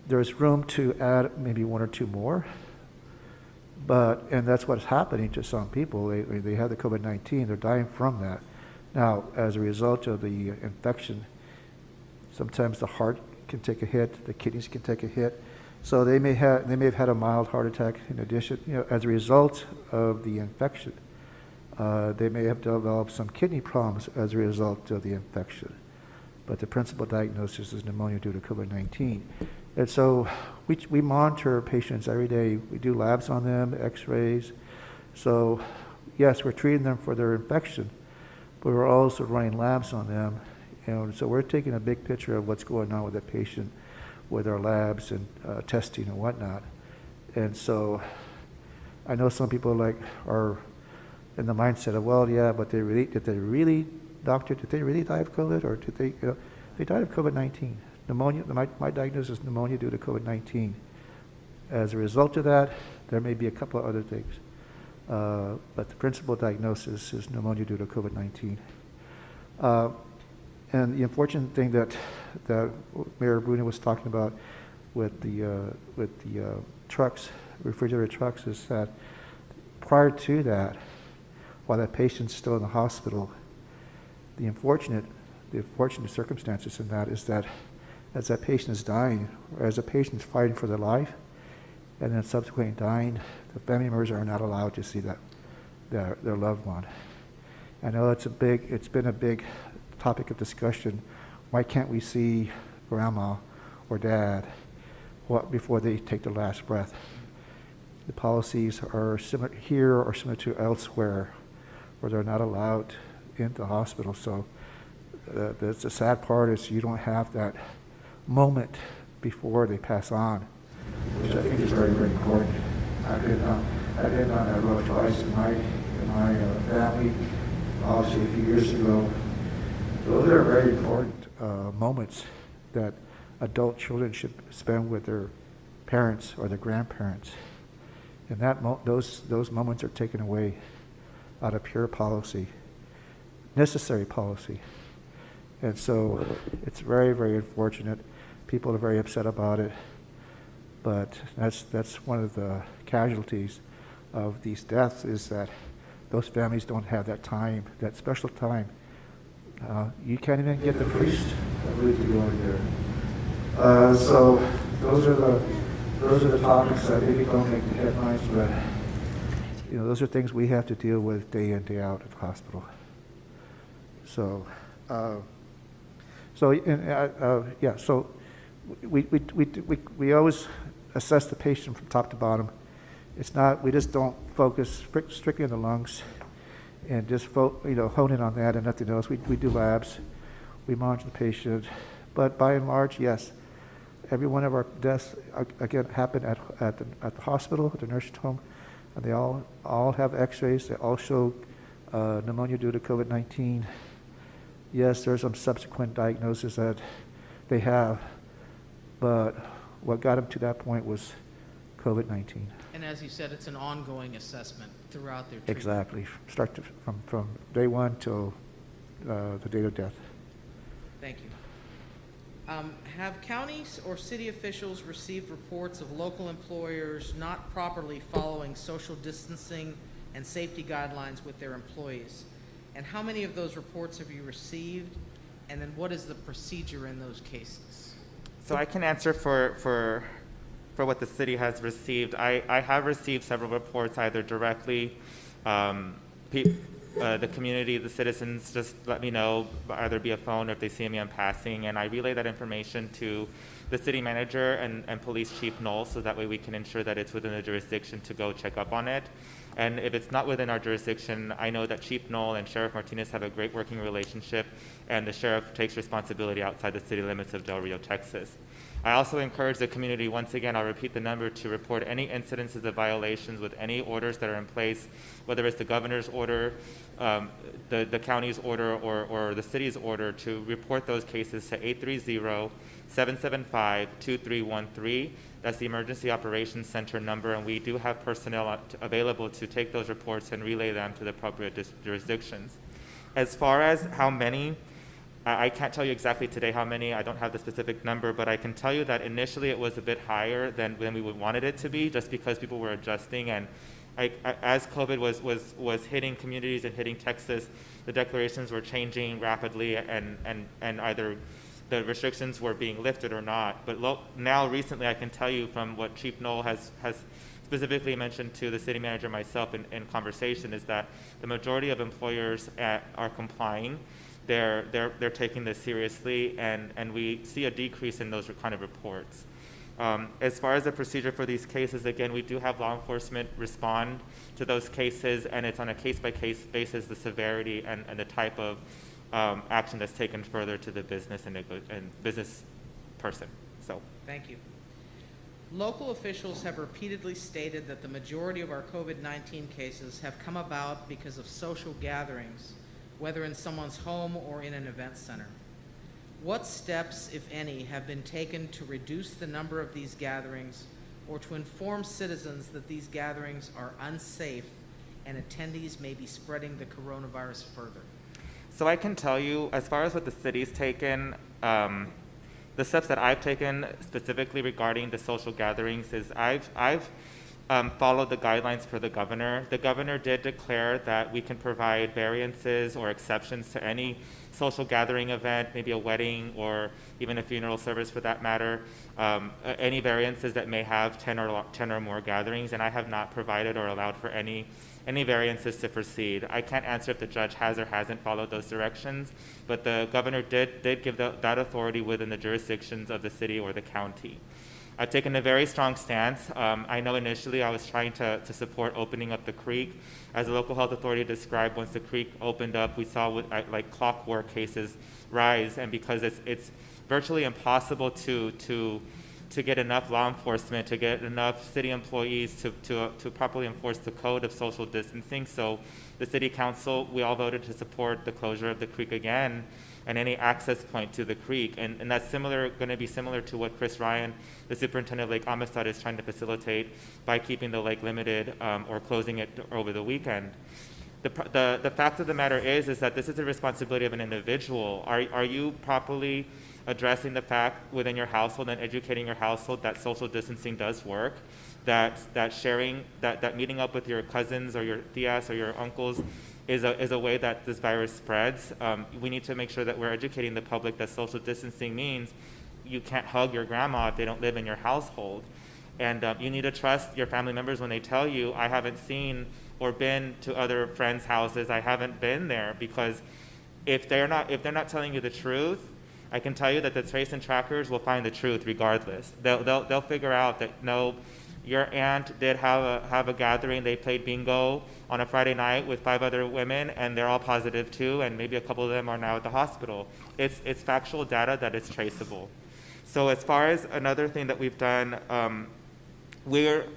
There's room to add maybe one or two more, and that's what's happening to some people. They have the COVID-19, they're dying from that. Now, as a result of the infection, sometimes the heart can take a hit, the kidneys can take a hit. So they may have had a mild heart attack in addition, as a result of the infection. They may have developed some kidney problems as a result of the infection. But the principal diagnosis is pneumonia due to COVID-19. And so we monitor patients every day. We do labs on them, x-rays. So yes, we're treating them for their infection, but we're also running labs on them. And so we're taking a big picture of what's going on with the patient with our labs and testing and whatnot. And so I know some people are in the mindset of, well, yeah, but did they really die of COVID, or did they died of COVID-19? Pneumonia, my diagnosis is pneumonia due to COVID-19. As a result of that, there may be a couple of other things. But the principal diagnosis is pneumonia due to COVID-19. And the unfortunate thing that Mayor Bruno was talking about with the trucks, refrigerator trucks, is that prior to that, while that patient's still in the hospital, the unfortunate circumstances in that is that as that patient is dying, or as the patient is fighting for their life, and then subsequently dying, the family members are not allowed to see their loved one. I know it's been a big topic of discussion. Why can't we see grandma or dad before they take their last breath? The policies are similar here or similar to elsewhere, where they're not allowed into the hospital. So the sad part is you don't have that moment before they pass on, which I think is very, very important. I've been on that road twice in my family, obviously a few years ago. Those are very important moments that adult children should spend with their parents or their grandparents. And those moments are taken away out of pure policy, necessary policy. And so it's very, very unfortunate. People are very upset about it. But that's one of the casualties of these deaths, is that those families don't have that time, that special time. You can't even get the priest, I believe, to go in there. So those are the topics that maybe don't make the headlines, but those are things we have to deal with day in, day out at the hospital. So, so we always assess the patient from top to bottom. It's not, we just don't focus strictly on the lungs and just hone in on that and nothing else. We do labs, we monitor the patient, but by and large, yes, every one of our deaths again happened at the hospital, at the nursing home, and they all have X-rays. They all show pneumonia due to COVID-19. Yes, there's some subsequent diagnosis that they have, but what got them to that point was COVID-19. And as you said, it's an ongoing assessment throughout their treatment. Exactly, from day one till the date of death. Thank you. Have counties or city officials received reports of local employers not properly following social distancing and safety guidelines with their employees? And how many of those reports have you received? And then what is the procedure in those cases? So I can answer for what the city has received. I have received several reports, either directly, the community, the citizens just let me know, either via phone or if they see me in passing, and I relay that information to the city manager and police chief Knoll, so that way we can ensure that it's within the jurisdiction to go check up on it. And if it's not within our jurisdiction, I know that Chief Knoll and Sheriff Martinez have a great working relationship, and the sheriff takes responsibility outside the city limits of Del Rio, Texas. I also encourage the community, once again, I'll repeat the number, to report any incidences of violations with any orders that are in place, whether it's the governor's order, the county's order, or the city's order, to report those cases to 830-775-2313. That's the Emergency Operations Center number, and we do have personnel available to take those reports and relay them to the appropriate jurisdictions. As far as how many, I can't tell you exactly today how many. I don't have the specific number, but I can tell you that initially it was a bit higher than we would wanted it to be, just because people were adjusting. And as COVID was hitting communities and hitting Texas, the declarations were changing rapidly, and either the restrictions were being lifted or not. But now recently, I can tell you from what Chief Knoll has specifically mentioned to the city manager, myself, in conversation, is that the majority of employers are complying. They're taking this seriously, and we see a decrease in those kind of reports. As far as the procedure for these cases, again, we do have law enforcement respond to those cases, and it's on a case-by-case basis, the severity and the type of action that's taken further to the business and business person. So, Thank you. Local officials have repeatedly stated that the majority of our COVID-19 cases have come about because of social gatherings, whether in someone's home or in an event center. What steps, if any, have been taken to reduce the number of these gatherings, or to inform citizens that these gatherings are unsafe and attendees may be spreading the coronavirus further? So I can tell you, as far as what the city's taken, the steps that I've taken specifically regarding the social gatherings is I've followed the guidelines for the governor. The governor did declare that we can provide variances or exceptions to any social gathering event, maybe a wedding or even a funeral service for that matter, any variances that may have 10 or more gatherings, and I have not provided or allowed for any variances to proceed. I can't answer if the judge has or hasn't followed those directions, but the governor did give that authority within the jurisdictions of the city or the county. I've taken a very strong stance. I know initially I was trying to support opening up the creek. As the local health authority described, once the creek opened up, we saw like clockwork cases rise, and because it's virtually impossible to get enough law enforcement, to get enough city employees to properly enforce the code of social distancing. So the city council, we all voted to support the closure of the creek again and any access point to the creek. And that's going to be similar to what Chris Ryan, the superintendent of Lake Amistad, is trying to facilitate by keeping the lake limited or closing it over the weekend. The fact of the matter is that this is the responsibility of an individual. Are you properly addressing the fact within your household and educating your household that social distancing does work, that sharing, that meeting up with your cousins or your tias or your uncles is a way that this virus spreads? We need to make sure that we're educating the public that social distancing means you can't hug your grandma if they don't live in your household. And you need to trust your family members when they tell you, I haven't seen or been to other friends' houses, I haven't been there, because if they're not telling you the truth, I can tell you that the trace and trackers will find the truth regardless. They'll figure out that no, your aunt did have a gathering. They played bingo on a Friday night with 5 other women, and they're all positive too, and maybe a couple of them are now at the hospital. It's factual data that is traceable. So as far as another thing that we've done,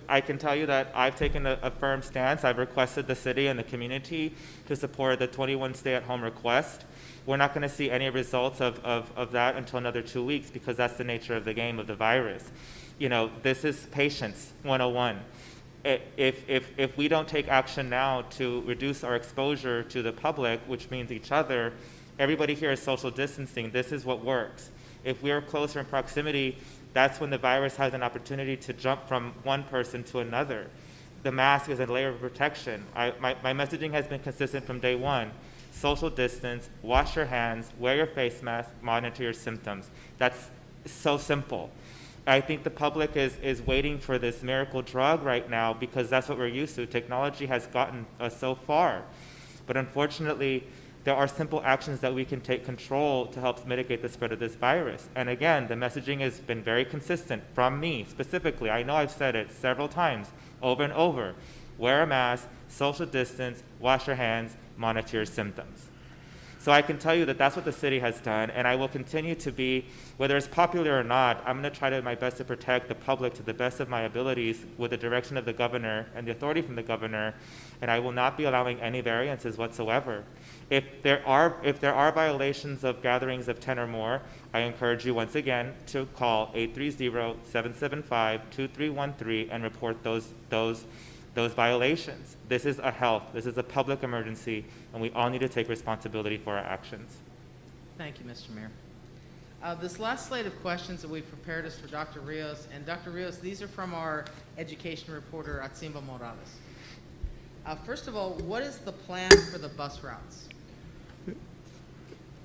I can tell you that I've taken a firm stance. I've requested the city and the community to support the 21 stay-at-home request. We're not going to see any results of that until another 2 weeks, because that's the nature of the game of the virus. You know, this is patience 101. If we don't take action now to reduce our exposure to the public, which means each other, everybody here is social distancing. This is what works. If we're closer in proximity, that's when the virus has an opportunity to jump from one person to another. The mask is a layer of protection. My messaging has been consistent from day one. Social distance, wash your hands, wear your face mask, monitor your symptoms. That's so simple. I think the public is waiting for this miracle drug right now, because that's what we're used to. Technology has gotten us so far. But unfortunately, there are simple actions that we can take control to help mitigate the spread of this virus. And again, the messaging has been very consistent from me specifically. I know I've said it several times over and over. Wear a mask, social distance, wash your hands, monitor your symptoms. So I can tell you that that's what the city has done, and I will continue to be, whether it's popular or not, I'm going to try to my best to protect the public to the best of my abilities with the direction of the governor and the authority from the governor, and I will not be allowing any variances whatsoever. If there are violations of gatherings of 10 or more, I encourage you once again to call 830-775-2313 and report those violations. This is a public emergency, and we all need to take responsibility for our actions. Thank you, Mr. Mayor. This last slate of questions that we've prepared is for Dr. Rios. And Dr. Rios, these are from our education reporter, Atsimba Morales. First of all, what is the plan for the bus routes?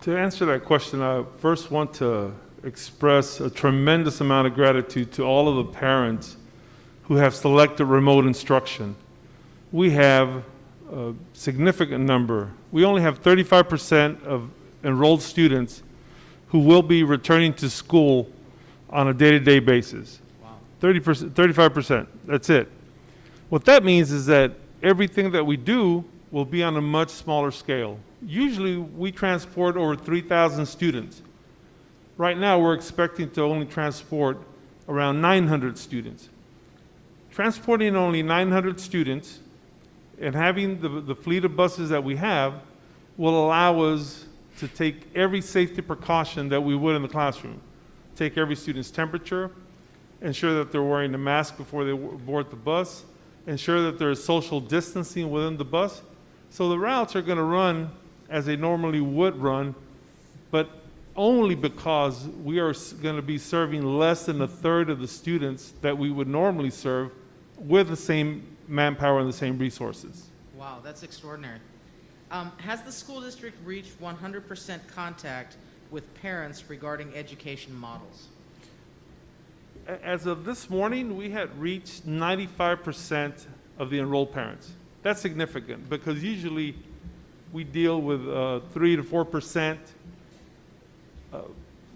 To answer that question, I first want to express a tremendous amount of gratitude to all of the parents who have selected remote instruction. We have a significant number. We only have 35% of enrolled students who will be returning to school on a day-to-day basis. Wow. 35%, that's it. What that means is that everything that we do will be on a much smaller scale. Usually we transport over 3,000 students. Right now we're expecting to only transport around 900 students. Transporting only 900 students and having the fleet of buses that we have will allow us to take every safety precaution that we would in the classroom. Take every student's temperature, ensure that they're wearing a mask before they board the bus, ensure that there is social distancing within the bus. So the routes are going to run as they normally would run, but only because we are going to be serving less than a third of the students that we would normally serve with the same manpower and the same resources. Wow, that's extraordinary. Has the school district reached 100% contact with parents regarding education models? As of this morning, we had reached 95% of the enrolled parents. That's significant because usually we deal with 3 to 4%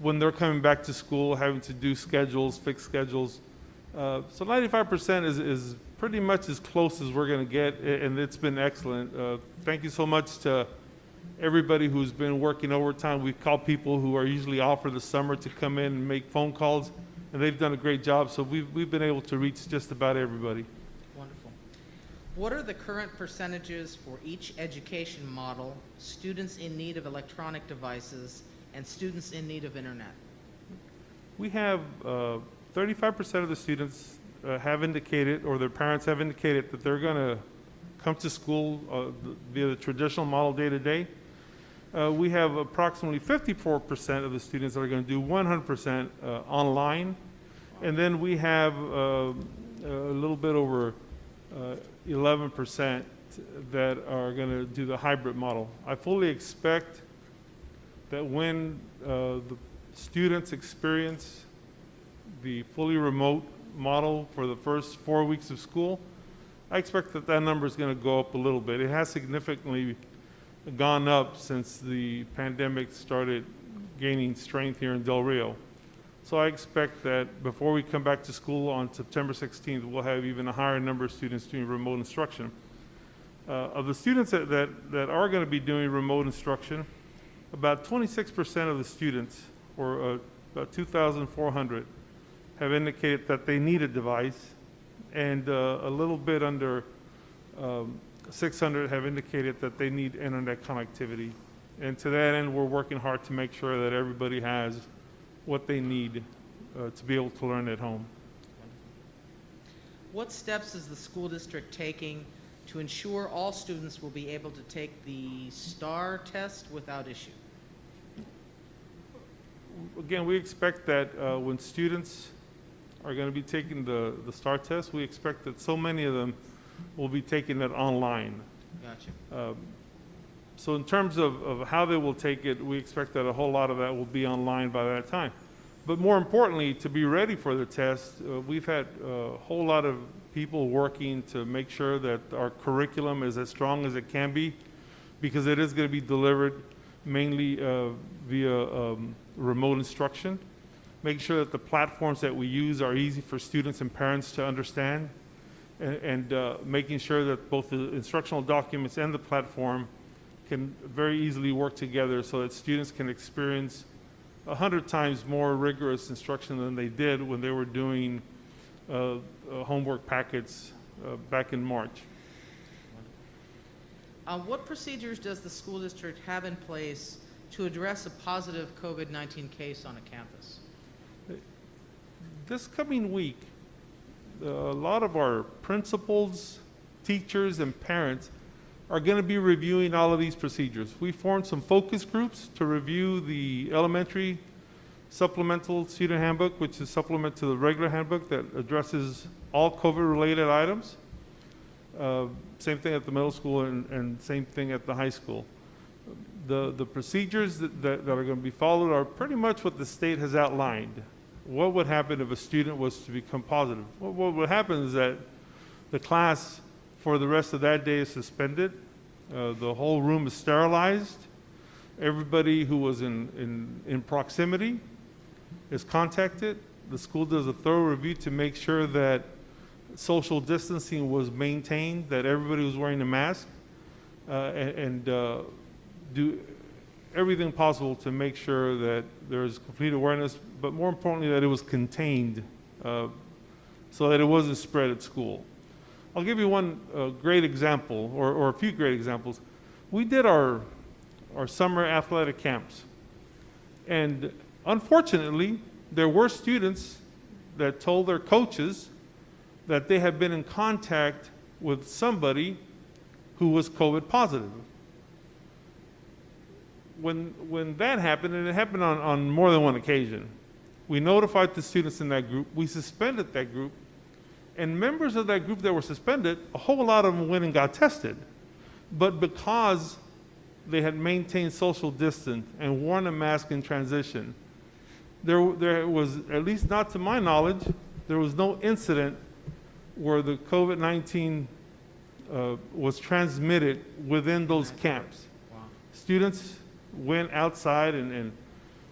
when they're coming back to school, having to do schedules, fixed schedules. So 95% is pretty much as close as we're going to get, and it's been excellent. Thank you so much to everybody who's been working overtime. We've called people who are usually off for the summer to come in and make phone calls, and they've done a great job. So we've been able to reach just about everybody. Wonderful. What are the current percentages for each education model, students in need of electronic devices, and students in need of internet? We have 35% of the students have indicated, or their parents have indicated, that they're going to come to school via the traditional model day to day. We have approximately 54% of the students that are going to do 100% online. And then we have a little bit over 11% that are going to do the hybrid model. I fully expect that when the students experience the fully remote model for the first 4 weeks of school, I expect that that number is going to go up a little bit. It has significantly gone up since the pandemic started gaining strength here in Del Rio. So I expect that before we come back to school on September 16th, we'll have even a higher number of students doing remote instruction. Of the students that are going to be doing remote instruction, about 26% of the students, or about 2,400, have indicated that they need a device, and a little bit under 600 have indicated that they need internet connectivity. And to that end, we're working hard to make sure that everybody has what they need to be able to learn at home. What steps is the school district taking to ensure all students will be able to take the STAR test without issue? Again, we expect that when students are going to be taking the STAR test, we expect that so many of them will be taking it online. Gotcha. So in terms of how they will take it, we expect that a whole lot of that will be online by that time. But more importantly, to be ready for the test, we've had a whole lot of people working to make sure that our curriculum is as strong as it can be because it is going to be delivered mainly via remote instruction. Make sure that the platforms that we use are easy for students and parents to understand, and making sure that both the instructional documents and the platform can very easily work together so that students can experience 100 times more rigorous instruction than they did when they were doing homework packets back in March. What procedures does the school district have in place to address a positive COVID-19 case on a campus? This coming week, a lot of our principals, teachers, and parents are going to be reviewing all of these procedures. We formed some focus groups to review the elementary supplemental student handbook, which is supplement to the regular handbook that addresses all COVID-related items. Same thing at the middle school and same thing at the high school. The procedures that are going to be followed are pretty much what the state has outlined. What would happen if a student was to become positive? What would happen is that the class for the rest of that day is suspended. The whole room is sterilized. Everybody who was in proximity is contacted. The school does a thorough review to make sure that social distancing was maintained, that everybody was wearing a mask, and do everything possible to make sure that there's complete awareness, but more importantly, that it was contained so that it wasn't spread at school. I'll give you one great example, or a few great examples. We did our summer athletic camps, and unfortunately, there were students that told their coaches that they had been in contact with somebody who was COVID positive. When that happened, and it happened on more than one occasion, we notified the students in that group, we suspended that group, and members of that group that were suspended, a whole lot of them went and got tested. But because they had maintained social distance and worn a mask in transition, there was, at least not to my knowledge, there was no incident where the COVID-19 was transmitted within those camps. Wow. Students went outside and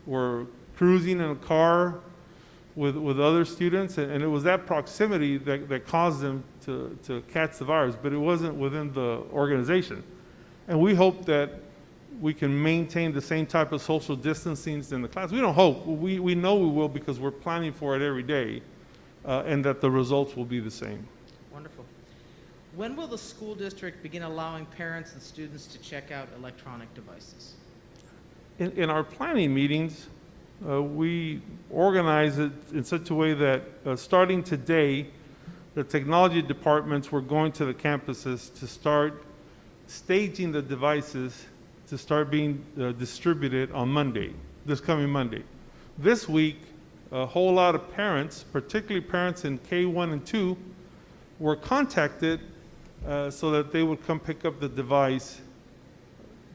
were cruising in a car with other students, and it was that proximity that caused them to catch the virus, but it wasn't within the organization. And we hope that we can maintain the same type of social distancing in the class. We don't hope, we know we will, because we're planning for it every day, and that the results will be the same. Wonderful. When will the school district begin allowing parents and students to check out electronic devices? In our planning meetings, we organize it in such a way that starting today, the technology departments were going to the campuses to start staging the devices to start being distributed on Monday, this coming Monday. This week, a whole lot of parents, particularly parents in K1 and 2, were contacted so that they would come pick up the device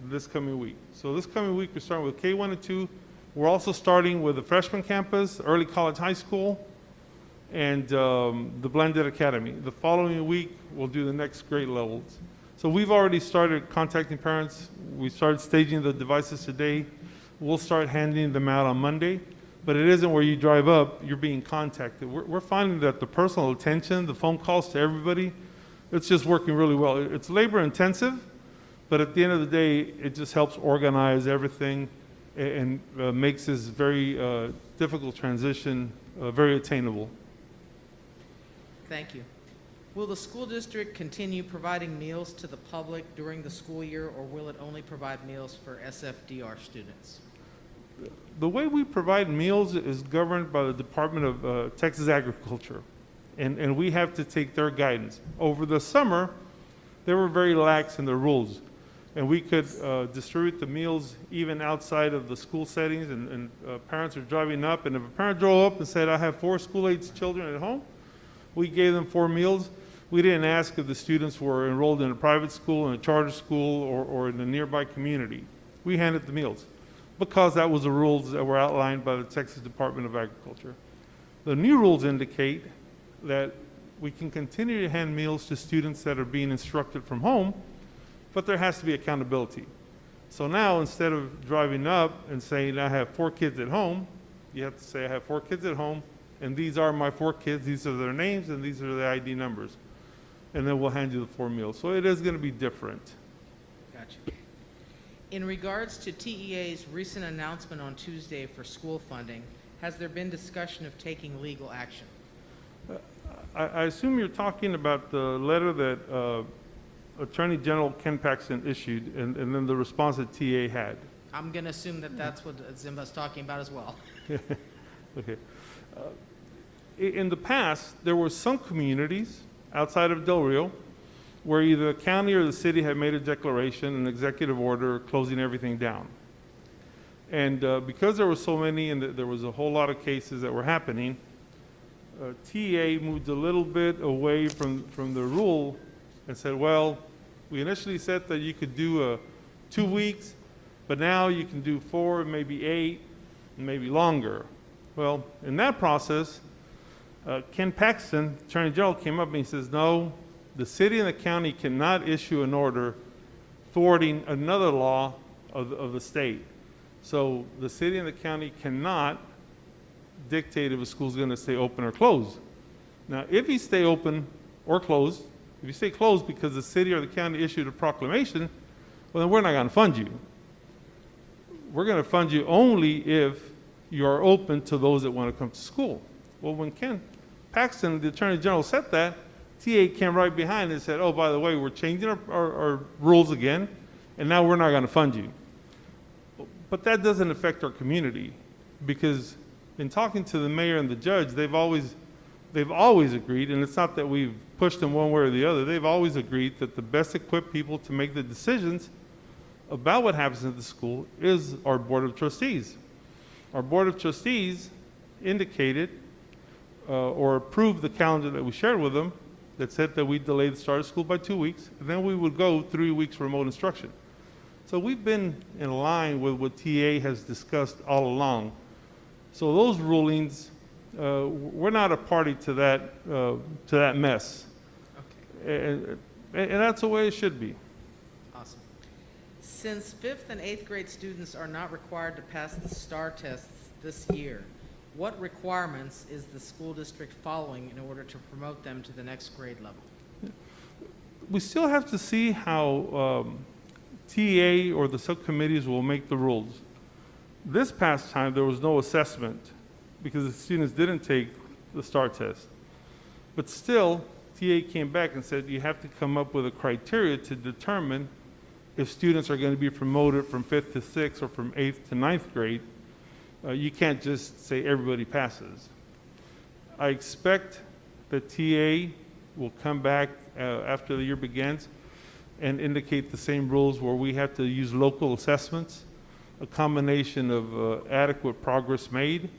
this coming week. So this coming week, we're starting with K1 and 2. We're also starting with the freshman campus, early college high school, and the blended academy. The following week, we'll do the next grade levels. So we've already started contacting parents. We started staging the devices today. We'll start handing them out on Monday. But it isn't where you drive up, you're being contacted. We're finding that the personal attention, the phone calls to everybody, it's just working really well. It's labor intensive, but at the end of the day, it just helps organize everything and makes this very difficult transition very attainable. Thank you. Will the school district continue providing meals to the public during the school year, or will it only provide meals for SFDR students? The way we provide meals is governed by the Department of Texas Agriculture, and we have to take their guidance. Over the summer, they were very lax in their rules, and we could distribute the meals even outside of the school settings, and parents are driving up, and if a parent drove up and said, I have 4 school-aged children at home, we gave them 4 meals. We didn't ask if the students were enrolled in a private school, in a charter school, or in a nearby community. We handed the meals, because that was the rules that were outlined by the Texas Department of Agriculture. The new rules indicate that we can continue to hand meals to students that are being instructed from home, but there has to be accountability. So now, instead of driving up and saying, I have 4 kids at home, you have to say, I have 4 kids at home, and these are my 4 kids, these are their names, and these are their ID numbers. And then we'll hand you the 4 meals. So it is going to be different. Gotcha. In regards to TEA's recent announcement on Tuesday for school funding, has there been discussion of taking legal action? I assume you're talking about the letter that Attorney General Ken Paxton issued, and then the response that TA had. I'm going to assume that that's what Zimba's talking about as well. Okay. In the past, there were some communities outside of Del Rio where either the county or the city had made a declaration, an executive order closing everything down. And because there were so many and there was a whole lot of cases that were happening, TA moved a little bit away from the rule and said, well, we initially said that you could do 2 weeks, but now you can do 4, maybe 8, and maybe longer. Well, in that process, Ken Paxton, Attorney General, came up and he says, no, the city and the county cannot issue an order thwarting another law of the state. So the city and the county cannot dictate if a school's going to stay open or closed. Now, if you stay open or closed, if you stay closed because the city or the county issued a proclamation, well, then we're not going to fund you. We're going to fund you only if you are open to those that want to come to school. Well, when Ken Paxton, the Attorney General, said that, TA came right behind and said, oh, by the way, we're changing our rules again, and now we're not going to fund you. But that doesn't affect our community, because in talking to the mayor and the judge, they've always agreed, and it's not that we've pushed them one way or the other, they've always agreed that the best equipped people to make the decisions about what happens at the school is our Board of Trustees. Our Board of Trustees indicated or approved the calendar that we shared with them that said that we delay the start of school by 2 weeks, and then we would go 3 weeks remote instruction. So we've been in line with what TA has discussed all along. So those rulings, we're not a party to that mess. Okay. And that's the way it should be. Awesome. Since 5th and 8th grade students are not required to pass the STAR tests this year, what requirements is the school district following in order to promote them to the next grade level? We still have to see how TA or the subcommittees will make the rules. This past time, there was no assessment because the students didn't take the STAR test. But still, TA came back and said you have to come up with a criteria to determine if students are going to be promoted from 5th to 6th or from 8th to 9th grade. You can't just say everybody passes. I expect that TA will come back after the year begins and indicate the same rules where we have to use local assessments, a combination of adequate progress made,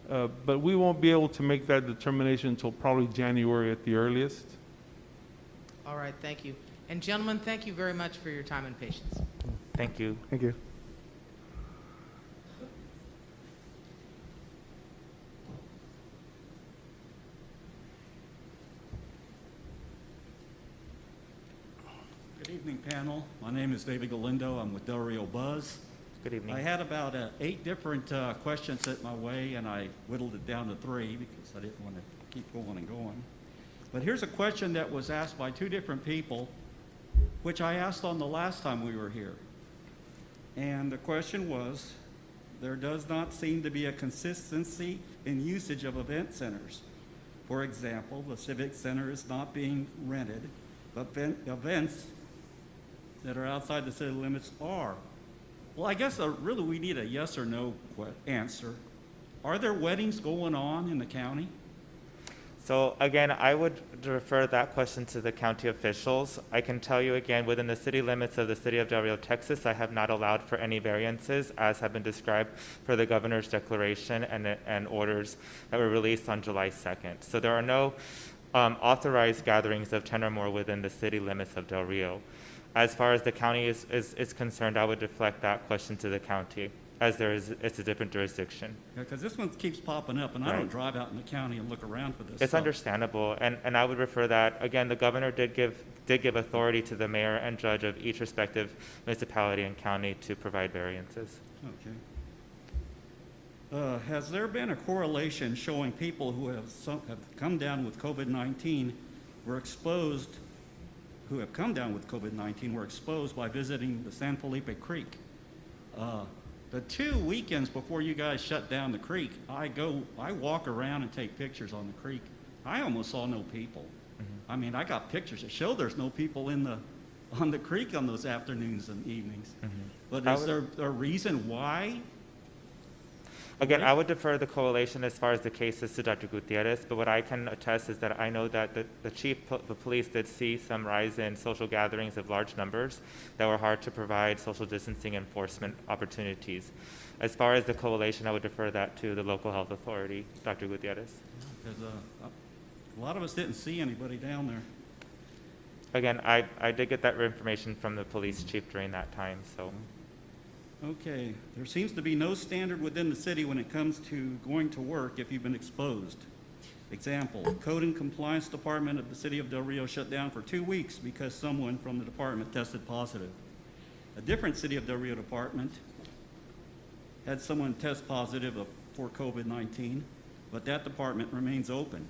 but we won't be able to make that determination until probably January at the earliest. All right, thank you. And gentlemen, thank you very much for your time and patience. Thank you. Thank you. Good evening, panel. My name is David Galindo. I'm with Del Rio Buzz. Good evening. I had about 8 different questions sent my way, and I whittled it down to 3 because I didn't want to keep going and going. But here's a question that was asked by 2 different people, which I asked on the last time we were here. And the question was, there does not seem to be a consistency in usage of event centers. For example, the Civic Center is not being rented, but events that are outside the city limits are. Well, I guess really we need a yes or no answer. Are there weddings going on in the county? So again, I would refer that question to the county officials. I can tell you again, within the city limits of the city of Del Rio, Texas, I have not allowed for any variances as have been described for the governor's declaration and orders that were released on July 2nd. So there are no authorized gatherings of 10 or more within the city limits of Del Rio. As far as the county is concerned, I would deflect that question to the county, as it's a different jurisdiction. Yeah, because this one keeps popping up, and I don't drive out in the county and look around for this It's stuff. understandable, and I would refer that, again, the governor did give did give authority to the mayor and judge of each respective municipality and county to provide variances. Okay. Has there been a correlation showing people who have come down with COVID-19 were exposed, who have come down with COVID-19 were exposed by visiting the San Felipe Creek? The 2 weekends before you guys shut down the creek, I walk around and take pictures on the creek. I almost saw no people. I mean, I got pictures that show there's no people on the creek on those afternoons and evenings. But is there a reason why? Again, I would defer the correlation as far as the cases to Dr. Gutierrez, but what I can attest is that I know that the chief of police did see some rise in social gatherings of large numbers that were hard to provide social distancing enforcement opportunities. As far as the correlation, I would defer that to the local health authority, Dr. Gutierrez. Because a lot of us didn't see anybody down there. Again, I did get that information from the police chief during that time, so. Okay, there seems to be no standard within the city when it comes to going to work if you've been exposed. Example, Code and Compliance Department of the City of Del Rio shut down for 2 weeks because someone from the department tested positive. A different City of Del Rio department had someone test positive for COVID-19, but that department remains open.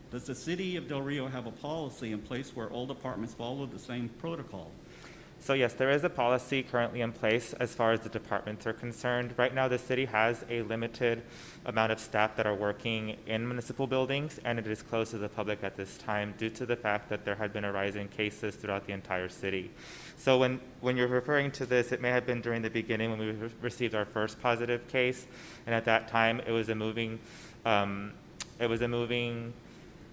Does the City of Del Rio have a policy in place where all departments follow the same protocol? So yes, there is a policy currently in place as far as the departments are concerned. Right now, the city has a limited amount of staff that are working in municipal buildings, and it is closed to the public at this time due to the fact that there had been a rise in cases throughout the entire city. So when you're referring to this, it may have been during the beginning when we received our first positive case, and at that time, it was a moving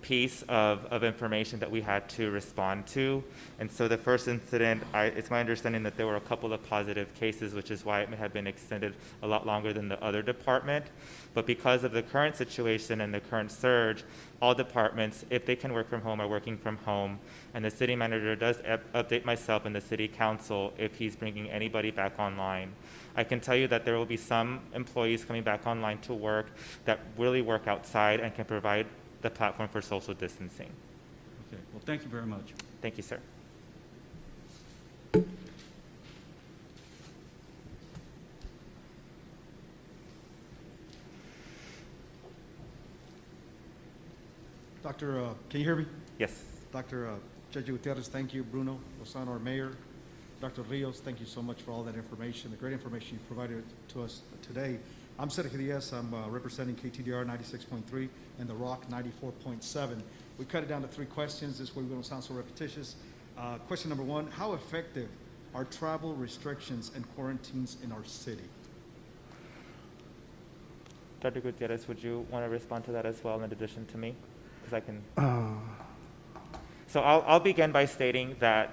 piece of information that we had to respond to. And so the first incident, it's my understanding that there were a couple of positive cases, which is why it may have been extended a lot longer than the other department. But because of the current situation and the current surge, all departments, if they can work from home, are working from home. And the city manager does update myself and the city council if he's bringing anybody back online. I can tell you that there will be some employees coming back online to work that really work outside and can provide the platform for social distancing. Okay, well, thank you very much. Thank you, sir. Dr. Can you hear me? Yes. Dr. Judge Gutierrez, thank you. Bruno Lozano, our mayor. Dr. Rios, thank you so much for all that information, the great information you provided to us today. I'm Sergio Diaz. I'm representing KTDR 96.3 and The Rock 94.7. We cut it down to 3 questions. This way we don't sound so repetitious. Question number 1, how effective are travel restrictions and quarantines in our city? Dr. Gutierrez, would you want to respond to that as well in addition to me? Because I can. So I'll begin by stating that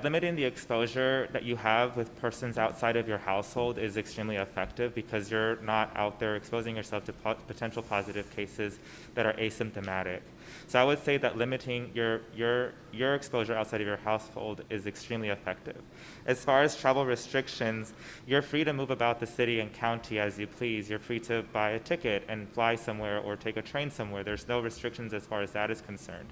limiting the exposure that you have with persons outside of your household is extremely effective because you're not out there exposing yourself to potential positive cases that are asymptomatic. So I would say that limiting your exposure outside of your household is extremely effective. As far as travel restrictions, you're free to move about the city and county as you please. You're free to buy a ticket and fly somewhere or take a train somewhere. There's no restrictions as far as that is concerned.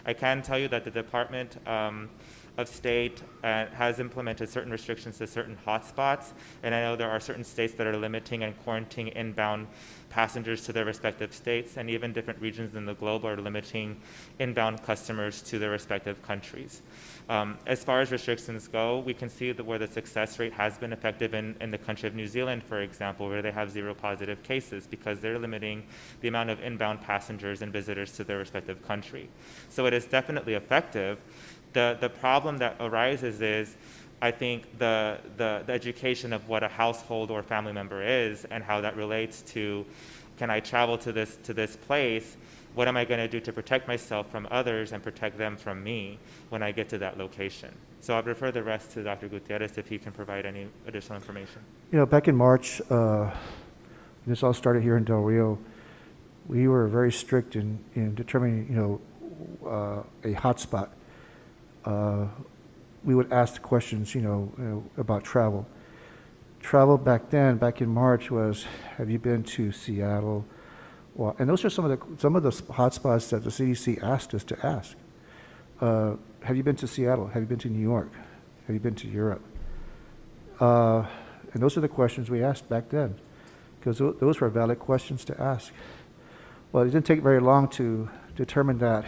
I can tell you that the Department of State has implemented certain restrictions to certain hotspots, and I know there are certain states that are limiting and quarantining inbound passengers to their respective states, and even different regions in the globe are limiting inbound customers to their respective countries. As far as restrictions go, we can see that where the success rate has been effective in the country of New Zealand, for example, where they have 0 positive cases because they're limiting the amount of inbound passengers and visitors to their respective country. So it is definitely effective. The problem that arises is, I think, the education of what a household or family member is and how that relates to, can I travel to this place? What am I going to do to protect myself from others and protect them from me when I get to that location? So I'll refer the rest to Dr. Gutierrez if he can provide any additional information. You know, back in March, this all started here in Del Rio. We were very strict in determining, a hotspot. We would ask the questions, about travel. Travel back then, back in March, was, have you been to Seattle? Well, and those are some of the hotspots that the CDC asked us to ask. have you been to Seattle? Have you been to New York? Have you been to Europe? And those are the questions we asked back then, because those were valid questions to ask. Well, it didn't take very long to determine that,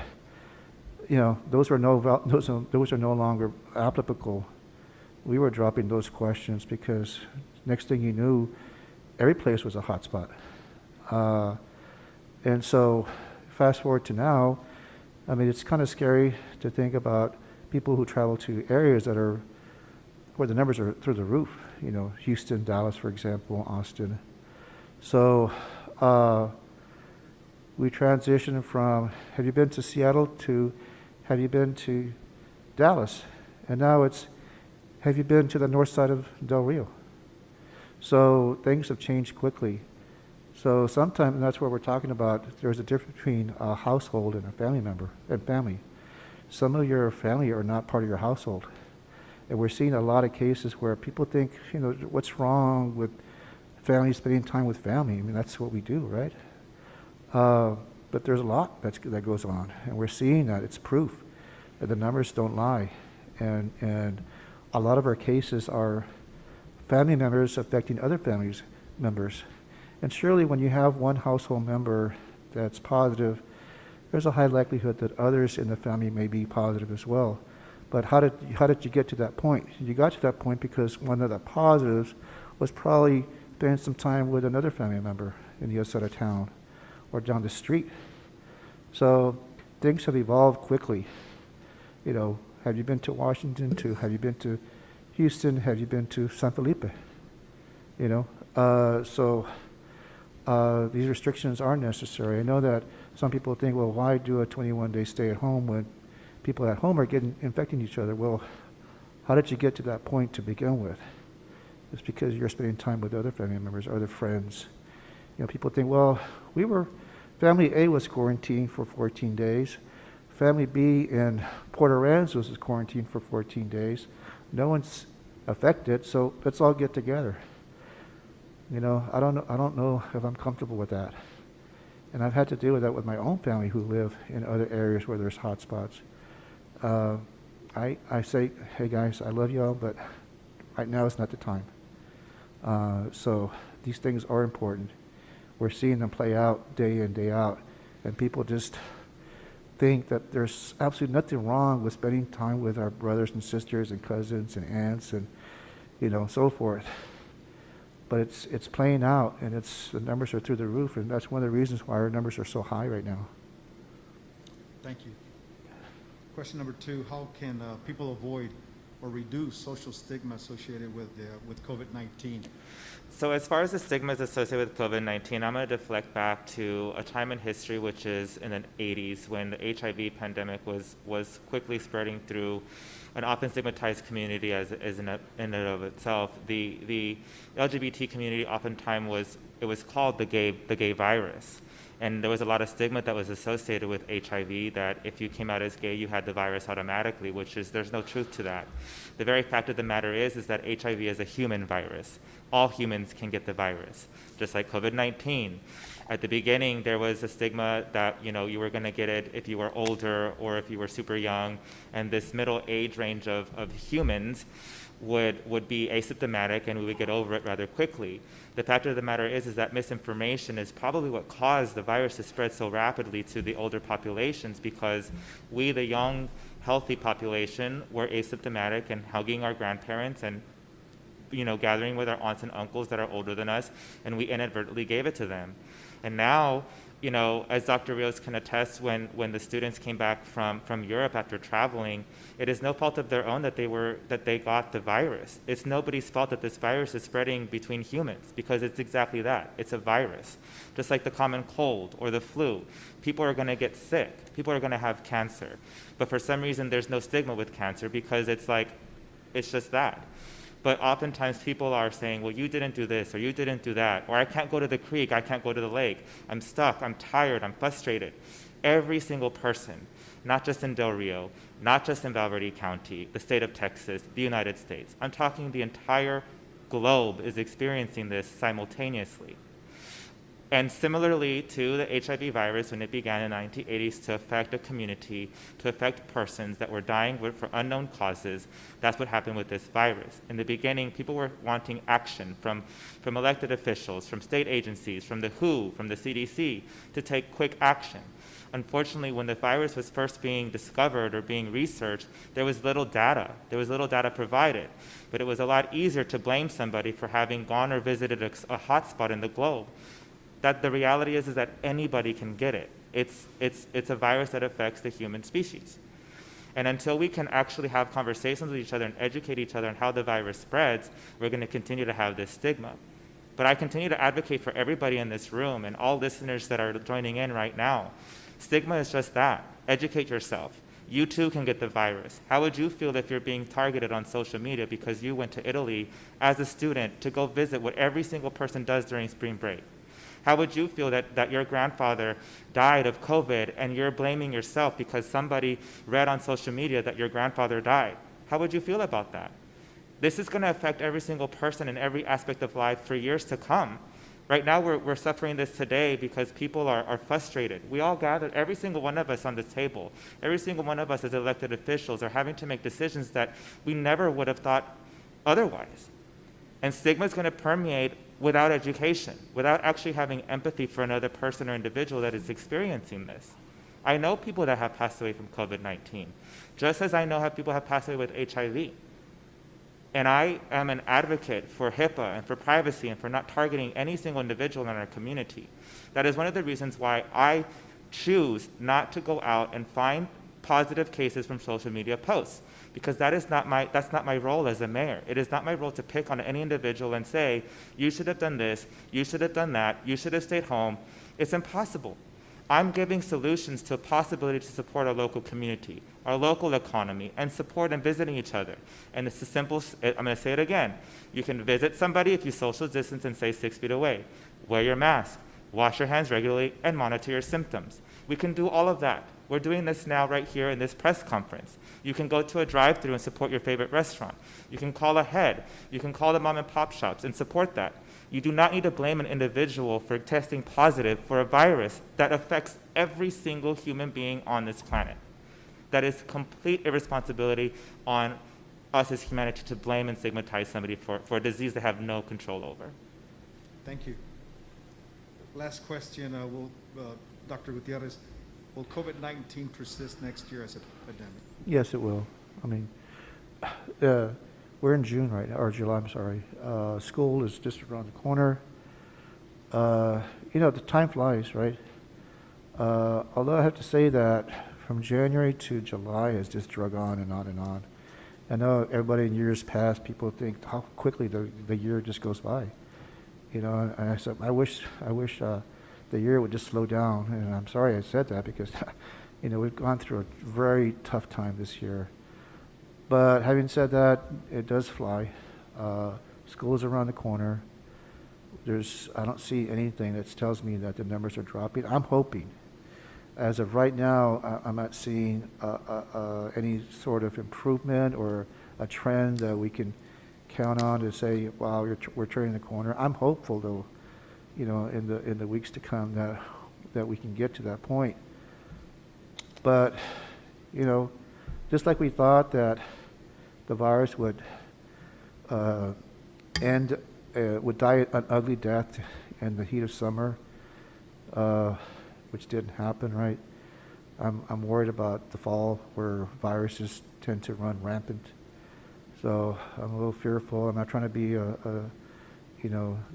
those are no longer applicable. We were dropping those questions because next thing you knew, every place was a hotspot. And so fast forward to now, I mean, it's kind of scary to think about people who travel to areas where the numbers are through the roof, Houston, Dallas, for example, Austin. So we transitioned from, have you been to Seattle, to have you been to Dallas? And now it's, have you been to the north side of Del Rio? So things have changed quickly. So sometimes, and that's what we're talking about, there's a difference between a household and a family member, and family. Some of your family are not part of your household. And we're seeing a lot of cases where people think, what's wrong with family spending time with family? I mean, that's what we do, right? But there's a lot that goes on, and we're seeing that. It's proof that the numbers don't lie. And a lot of our cases are family members affecting other family members. And surely when you have one household member that's positive, there's a high likelihood that others in the family may be positive as well. But how did you get to that point? You got to that point because one of the positives was probably spending some time with another family member in the other side of town or down the street. So things have evolved quickly. Have you been to Washington? Have you been to Houston? Have you been to San Felipe? So these restrictions are necessary. I know that some people think, well, why do a 21-day stay at home when people at home are infecting each other? Well, how did you get to that point to begin with? It's because you're spending time with other family members, other friends. People think, well, family A was quarantined for 14 days. Family B in Port Aransas was quarantined for 14 days. No one's affected, so let's all get together. I don't know if I'm comfortable with that. And I've had to deal with that with my own family who live in other areas where there's hot spots. I say, hey guys, I love y'all, but right now is not the time. So these things are important. We're seeing them play out day in, day out, and people just think that there's absolutely nothing wrong with spending time with our brothers and sisters and cousins and aunts and so forth. But it's playing out, and the numbers are through the roof, and that's one of the reasons why our numbers are so high right now. Thank you. Question number 2, how can people avoid or reduce social stigma associated with COVID-19? So as far as the stigmas associated with COVID-19, I'm going to deflect back to a time in history, which is in the 80s, when the HIV pandemic was quickly spreading through an often stigmatized community as in and of itself. The LGBT community oftentimes was called the gay virus. And there was a lot of stigma that was associated with HIV, that if you came out as gay, you had the virus automatically, there's no truth to that. The very fact of the matter is that HIV is a human virus. All humans can get the virus, just like COVID-19. At the beginning, there was a stigma that, you were gonna get it if you were older or if you were super young, and this middle age range of humans would be asymptomatic and we would get over it rather quickly. The fact of the matter is that misinformation is probably what caused the virus to spread so rapidly to the older populations, because we, the young, healthy population, were asymptomatic and hugging our grandparents and gathering with our aunts and uncles that are older than us, and we inadvertently gave it to them. And now, as Dr. Rios can attest, when the students came back from Europe after traveling, it is no fault of their own that they got the virus. It's nobody's fault that this virus is spreading between humans, because it's exactly that. It's a virus. Just like the common cold or the flu. People are going to get sick. People are going to have cancer. But for some reason, there's no stigma with cancer, because it's just that. But oftentimes people are saying, well, you didn't do this, or you didn't do that, or I can't go to the creek, I can't go to the lake, I'm stuck, I'm tired, I'm frustrated. Every single person, not just in Del Rio, not just in Valverde County, the state of Texas, the United States, I'm talking the entire globe is experiencing this simultaneously. And similarly to the HIV virus, when it began in the 1980s to affect a community, to affect persons that were dying for unknown causes, that's what happened with this virus. In the beginning, people were wanting action from elected officials, from state agencies, from the WHO, from the CDC, to take quick action. Unfortunately, when the virus was first being discovered or being researched, there was little data. There was little data provided. But it was a lot easier to blame somebody for having gone or visited a hotspot in the globe. That the reality is that anybody can get it. It's a virus that affects the human species. And until we can actually have conversations with each other and educate each other on how the virus spreads, we're going to continue to have this stigma. But I continue to advocate for everybody in this room and all listeners that are joining in right now. Stigma is just that. Educate yourself. You too can get the virus. How would you feel if you're being targeted on social media because you went to Italy as a student to go visit what every single person does during spring break? How would you feel that your grandfather died of COVID and you're blaming yourself because somebody read on social media that your grandfather died? How would you feel about that? This is going to affect every single person in every aspect of life for years to come. Right now, we're suffering this today because people are frustrated. We all gathered, every single one of us on this table, every single one of us as elected officials are having to make decisions that we never would have thought otherwise. And stigma is going to permeate without education, without actually having empathy for another person or individual that is experiencing this. I know people that have passed away from COVID-19, just as I know people have passed away with HIV. And I am an advocate for HIPAA and for privacy and for not targeting any single individual in our community. That is one of the reasons why I choose not to go out and find positive cases from social media posts, because that's not my role as a mayor. It is not my role to pick on any individual and say, you should have done this, you should have done that, you should have stayed home. It's impossible. I'm giving solutions to a possibility to support our local community, our local economy, and support and visiting each other. And it's a simple, I'm going to say it again. You can visit somebody if you social distance and stay 6 feet away. Wear your mask, wash your hands regularly, and monitor your symptoms. We can do all of that. We're doing this now right here in this press conference. You can go to a drive-thru and support your favorite restaurant. You can call ahead. You can call the mom and pop shops and support that. You do not need to blame an individual for testing positive for a virus that affects every single human being on this planet. That is complete irresponsibility on us as humanity to blame and stigmatize somebody for a disease they have no control over. Thank you. Last question, Dr. Gutierrez, will COVID-19 persist next year as a pandemic? Yes, it will. I mean, we're in June right now, or July, I'm sorry. School is just around the corner. The time flies, right? Although I have to say that from January to July has just drug on and on and on. I know everybody in years past, people think how quickly the year just goes by. And I said, I wish the year would just slow down. And I'm sorry I said that because, we've gone through a very tough time this year. But having said that, it does fly. School is around the corner. I don't see anything that tells me that the numbers are dropping. I'm hoping. As of right now, I'm not seeing any sort of improvement or a trend that we can count on to say, wow, we're turning the corner. I'm hopeful, though, in the weeks to come that we can get to that point. But, just like we thought that the virus would would die an ugly death in the heat of summer, which didn't happen, right? I'm worried about the fall where viruses tend to run rampant. So I'm a little fearful. I'm not trying to be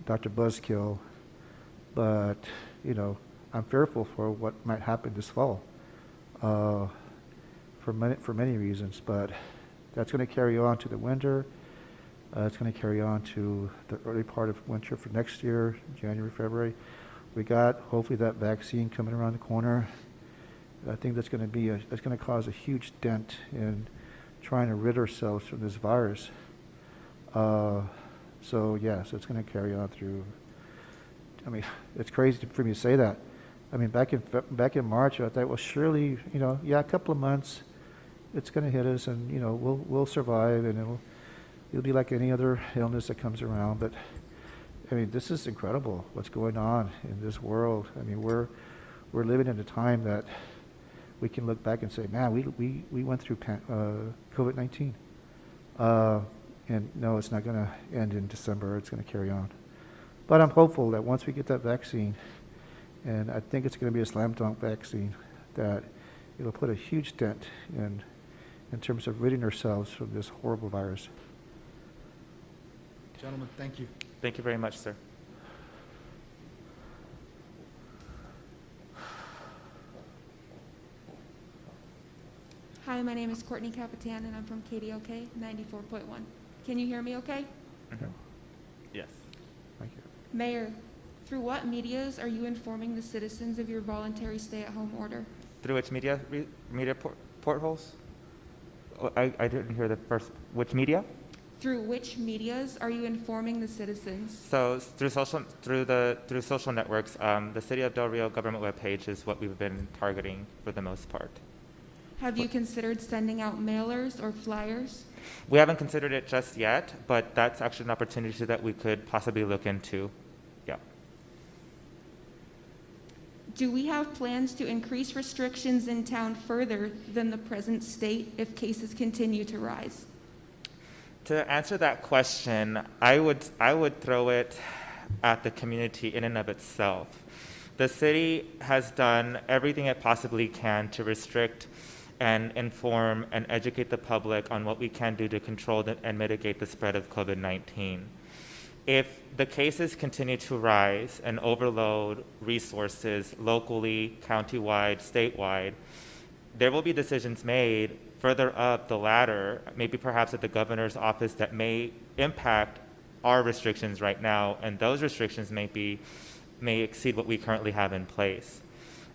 Dr. Buzzkill, but, I'm fearful for what might happen this fall for many reasons, but that's going to carry on to the winter. It's going to carry on to the early part of winter for next year, January, February. We got hopefully that vaccine coming around the corner. I think that's going to cause a huge dent in trying to rid ourselves from this virus. So it's going to carry on through. I mean, it's crazy for me to say that. I mean, back in March, I thought, well, surely, a couple of months, it's going to hit us, and we'll survive, and it'll be like any other illness that comes around. But I mean, this is incredible, what's going on in this world. I mean, we're living in a time that we can look back and say, man, we went through COVID-19. And no, it's not going to end in December. It's going to carry on. But I'm hopeful that once we get that vaccine, and I think it's going to be a slam dunk vaccine, that it'll put a huge dent in terms of ridding ourselves from this horrible virus. Gentlemen, thank you. Thank you very much, sir. Hi, my name is Courtney Capitan, and I'm from KDOK 94.1. Can you hear me okay? Mhm. Yes. Thank you. Mayor, through what medias are you informing the citizens of your voluntary stay-at-home order? Through which media portholes? Oh, I didn't hear the first. Which media? Through which medias are you informing the citizens? So through social networks, the City of Del Rio government webpage is what we've been targeting for the most part. Have you considered sending out mailers or flyers? We haven't considered it just yet, but that's actually an opportunity that we could possibly look into. Yeah. Do we have plans to increase restrictions in town further than the present state if cases continue to rise? To answer that question, I would throw it at the community in and of itself. The city has done everything it possibly can to restrict and inform and educate the public on what we can do to control and mitigate the spread of COVID-19. If the cases continue to rise and overload resources locally, countywide, statewide, there will be decisions made further up the ladder, maybe perhaps at the governor's office, that may impact our restrictions right now, and those restrictions may exceed what we currently have in place.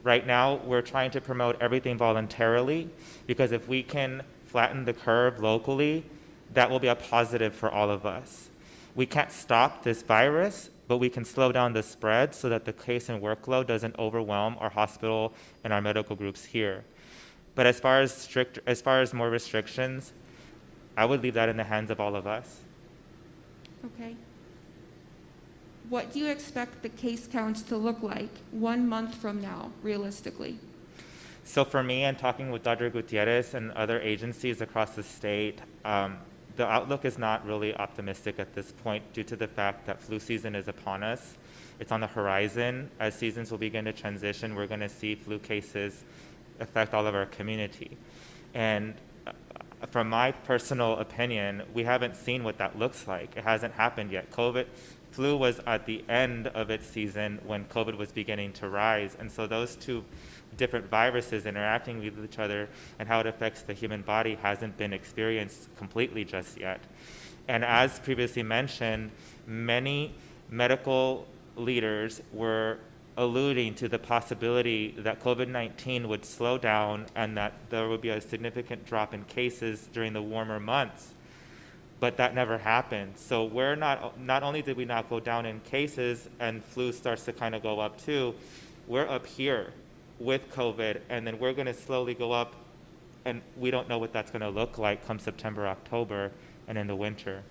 Right now, we're trying to promote everything voluntarily, because if we can flatten the curve locally, that will be a positive for all of us. We can't stop this virus, but we can slow down the spread so that the case and workload doesn't overwhelm our hospital and our medical groups here. But as far as more restrictions, I would leave that in the hands of all of us. Okay. What do you expect the case counts to look like 1 month from now, realistically? So for me, and talking with Dr. Gutierrez and other agencies across the state, the outlook is not really optimistic at this point due to the fact that flu season is upon us. It's on the horizon. As seasons will begin to transition, we're going to see flu cases affect all of our community. And from my personal opinion, we haven't seen what that looks like. It hasn't happened yet. Flu was at the end of its season when COVID was beginning to rise. And so those two different viruses interacting with each other and how it affects the human body hasn't been experienced completely just yet. And as previously mentioned, many medical leaders were alluding to the possibility that COVID-19 would slow down and that there would be a significant drop in cases during the warmer months. But that never happened. So we're not only did we not go down in cases and flu starts to kind of go up too, we're up here with COVID, and then we're going to slowly go up, and we don't know what that's going to look like come September, October, and in the winter.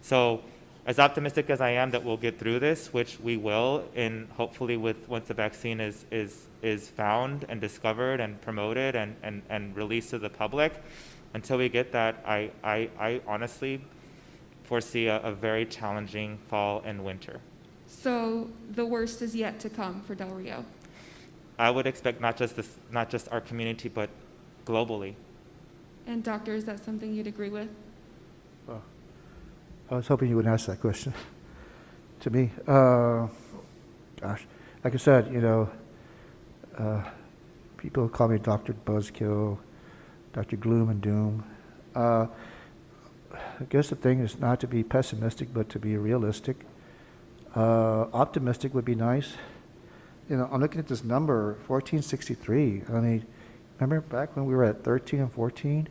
So as optimistic as I am that we'll get through this, which we will, and hopefully once the vaccine is found and discovered and promoted and released to the public, until we get that, I honestly foresee a very challenging fall and winter. So the worst is yet to come for Del Rio. I would expect not just our community, but globally. And doctor, is that something you'd agree with? I was hoping you would ask that question to me. Gosh, like I said, people call me Dr. Buzzkill, Dr. Gloom and Doom. I guess the thing is not to be pessimistic, but to be realistic. Optimistic would be nice. I'm looking at this number, 1463. I mean, remember back when we were at 13 and 14?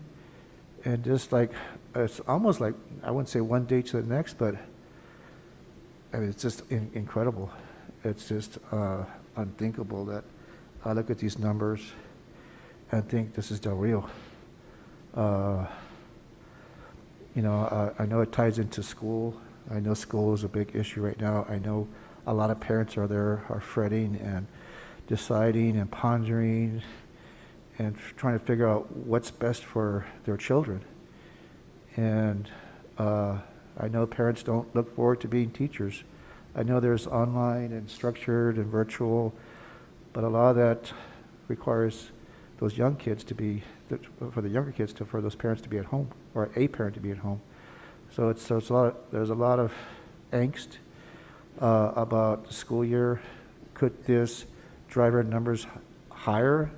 And just like, it's almost like, I wouldn't say one day to the next, but I mean, it's just incredible. It's just unthinkable that I look at these numbers and think this is Del Rio. I know it ties into school. I know school is a big issue right now. I know a lot of parents are fretting and deciding and pondering and trying to figure out what's best for their children. And I know parents don't look forward to being teachers. I know there's online and structured and virtual, but a lot of that requires those young kids to be, for the younger kids for those parents to be at home, or a parent to be at home. So there's a lot of angst about the school year. Could this drive our numbers higher?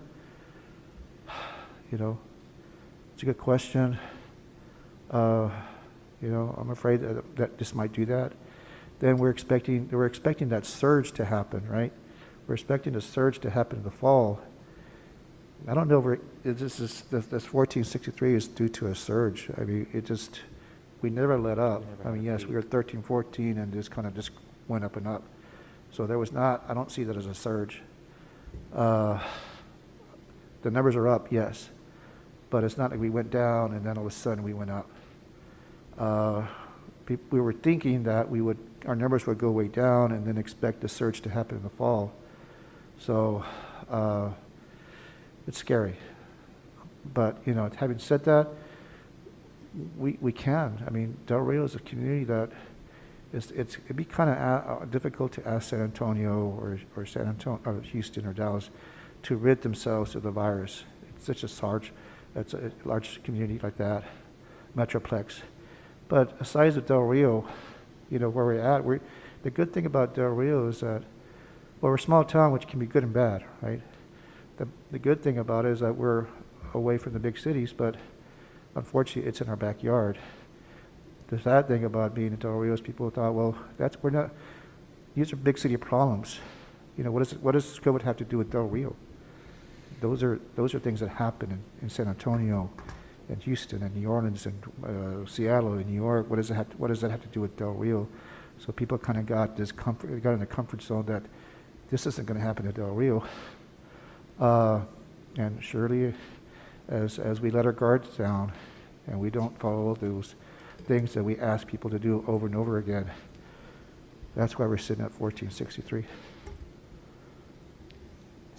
You know, it's a good question. You know, I'm afraid that this might do that. Then we're expecting that surge to happen, right? We're expecting a surge to happen in the fall. I don't know if this 1463 is due to a surge. I mean, we never let up. I mean, yes, we were 13, 14, and just kind of just went up and up. So there was not, I don't see that as a surge. The numbers are up, yes, but it's not like we went down and then all of a sudden we went up. We were thinking that our numbers would go way down and then expect the surge to happen in the fall. So it's scary. But, you know, having said that, we can. I mean, Del Rio is a community that it'd be kind of difficult to ask San Antonio or San Antonio or Houston or Dallas to rid themselves of the virus. It's such a large community like that, metroplex. But aside of Del Rio, you know, where we're at, the good thing about Del Rio is that, well, we're a small town, which can be good and bad, right? The good thing about it is that we're away from the big cities, but unfortunately, it's in our backyard. The sad thing about being in Del Rio is people thought, well, these are big city problems. You know, what does COVID have to do with Del Rio? Those are things that happen in San Antonio, and Houston, and New Orleans, and Seattle, and New York. What does that have to do with Del Rio? So people kind of got in the comfort zone that this isn't going to happen to Del Rio. And surely, as we let our guards down, and we don't follow those things that we ask people to do over and over again, that's why we're sitting at 1463.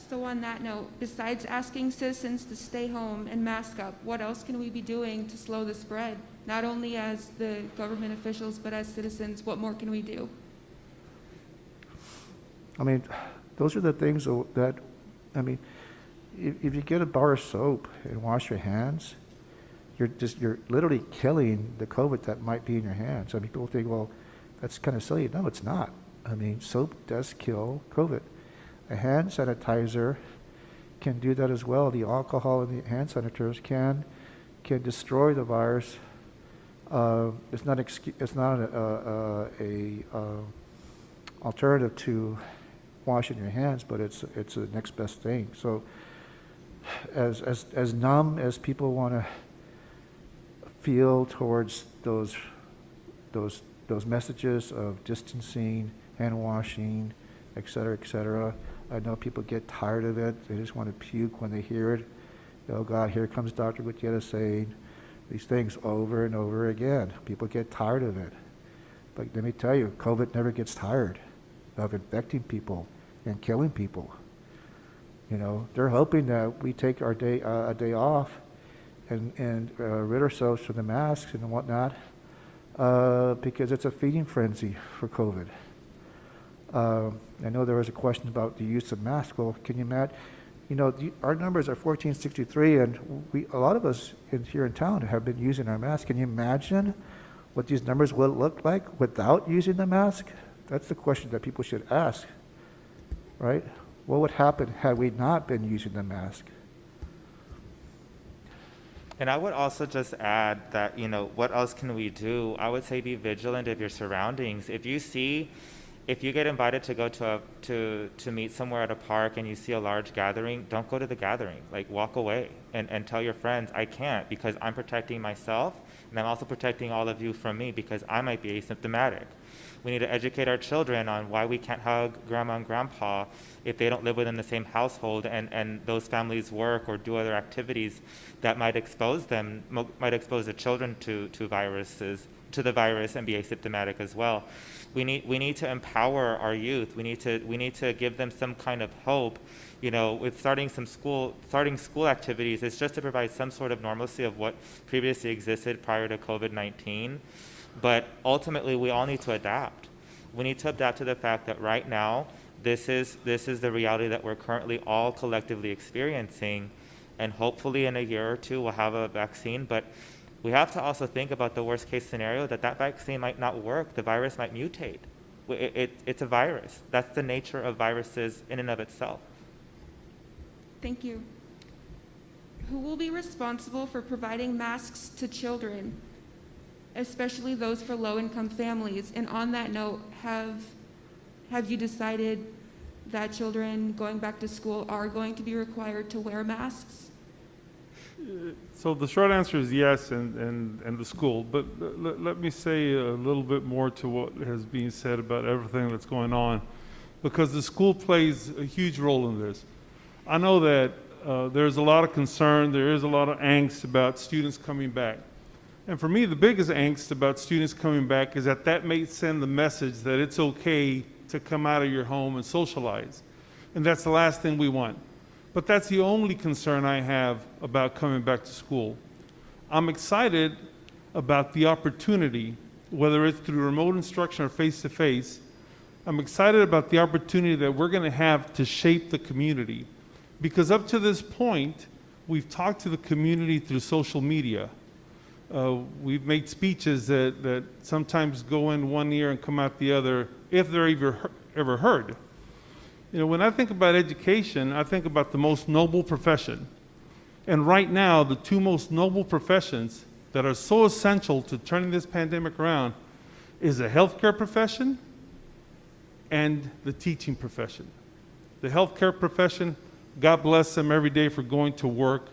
So on that note, besides asking citizens to stay home and mask up, what else can we be doing to slow the spread? Not only as the government officials, but as citizens, what more can we do? I mean, those are the things that, I mean, if you get a bar of soap and wash your hands, you're literally killing the COVID that might be in your hands. I mean, people think, well, that's kind of silly. No, it's not. I mean, soap does kill COVID. A hand sanitizer can do that as well. The alcohol in the hand sanitizers can destroy the virus. It's not a alternative to washing your hands, but it's the next best thing. So as numb as people want to feel towards those messages of distancing, hand washing, et cetera, I know people get tired of it. They just want to puke when they hear it. Oh God, here comes Dr. Gutierrez saying these things over and over again. People get tired of it. But let me tell you, COVID never gets tired of infecting people and killing people. You know, they're hoping that we take our a day off and rid ourselves from the masks and whatnot, because it's a feeding frenzy for COVID. I know there was a question about the use of masks. Well, can you imagine? You know, our numbers are 1463, and a lot of us here in town have been using our masks. Can you imagine what these numbers will look like without using the mask? That's the question that people should ask, right? What would happen had we not been using the mask? And I would also just add that, you know, what else can we do? I would say be vigilant of your surroundings. If you see if you get invited to go to meet somewhere at a park and you see a large gathering, don't go to the gathering. Like, walk away and tell your friends, I can't, because I'm protecting myself, and I'm also protecting all of you from me, because I might be asymptomatic. We need to educate our children on why we can't hug grandma and grandpa if they don't live within the same household, and those families work or do other activities that might expose them, might expose the children to the virus and be asymptomatic as well. We need to empower our youth. We need to give them some kind of hope. You know, with starting school activities, it's just to provide some sort of normalcy of what previously existed prior to COVID-19. But ultimately, we all need to adapt. We need to adapt to the fact that right now, this is the reality that we're currently all collectively experiencing, and hopefully in a year or two we'll have a vaccine. But we have to also think about the worst case scenario, that vaccine might not work. The virus might mutate. It's a virus. That's the nature of viruses in and of itself. Thank you. Who will be responsible for providing masks to children, especially those for low-income families? And on that note, have you decided that children going back to school are going to be required to wear masks? So the short answer is yes, and the school. But let me say a little bit more to what has been said about everything that's going on, because the school plays a huge role in this. I know that there's a lot of concern, there is a lot of angst about students coming back. And for me, the biggest angst about students coming back is that may send the message that it's okay to come out of your home and socialize. And that's the last thing we want. But that's the only concern I have about coming back to school. I'm excited about the opportunity, whether it's through remote instruction or face-to-face. I'm excited about the opportunity that we're going to have to shape the community. Because up to this point, we've talked to the community through social media. We've made speeches that sometimes go in one ear and come out the other, if they're ever heard. You know, when I think about education, I think about the most noble profession. And right now, the two most noble professions that are so essential to turning this pandemic around is the healthcare profession and the teaching profession. The healthcare profession, God bless them every day for going to work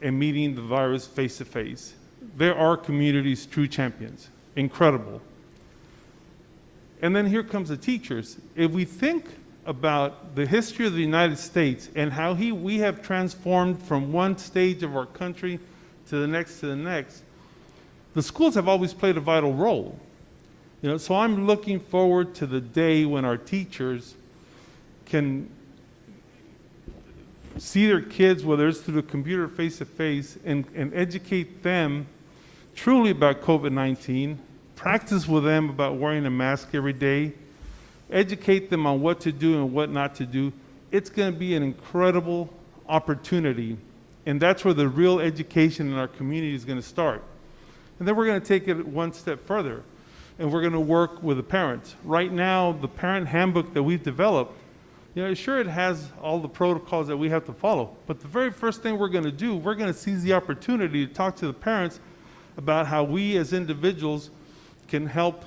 and meeting the virus face to face. There are communities' true champions. Incredible. And then here comes the teachers. If we think about the history of the United States and how we have transformed from one stage of our country to the next, the schools have always played a vital role. You know, so I'm looking forward to the day when our teachers can see their kids, whether it's through the computer face-to-face, and educate them truly about COVID-19, practice with them about wearing a mask every day, educate them on what to do and what not to do. It's going to be an incredible opportunity, and that's where the real education in our community is going to start. And then we're going to take it one step further, and we're going to work with the parents. Right now, the parent handbook that we've developed, you know, sure, it has all the protocols that we have to follow, but the very first thing we're going to do, we're going to seize the opportunity to talk to the parents about how we as individuals can help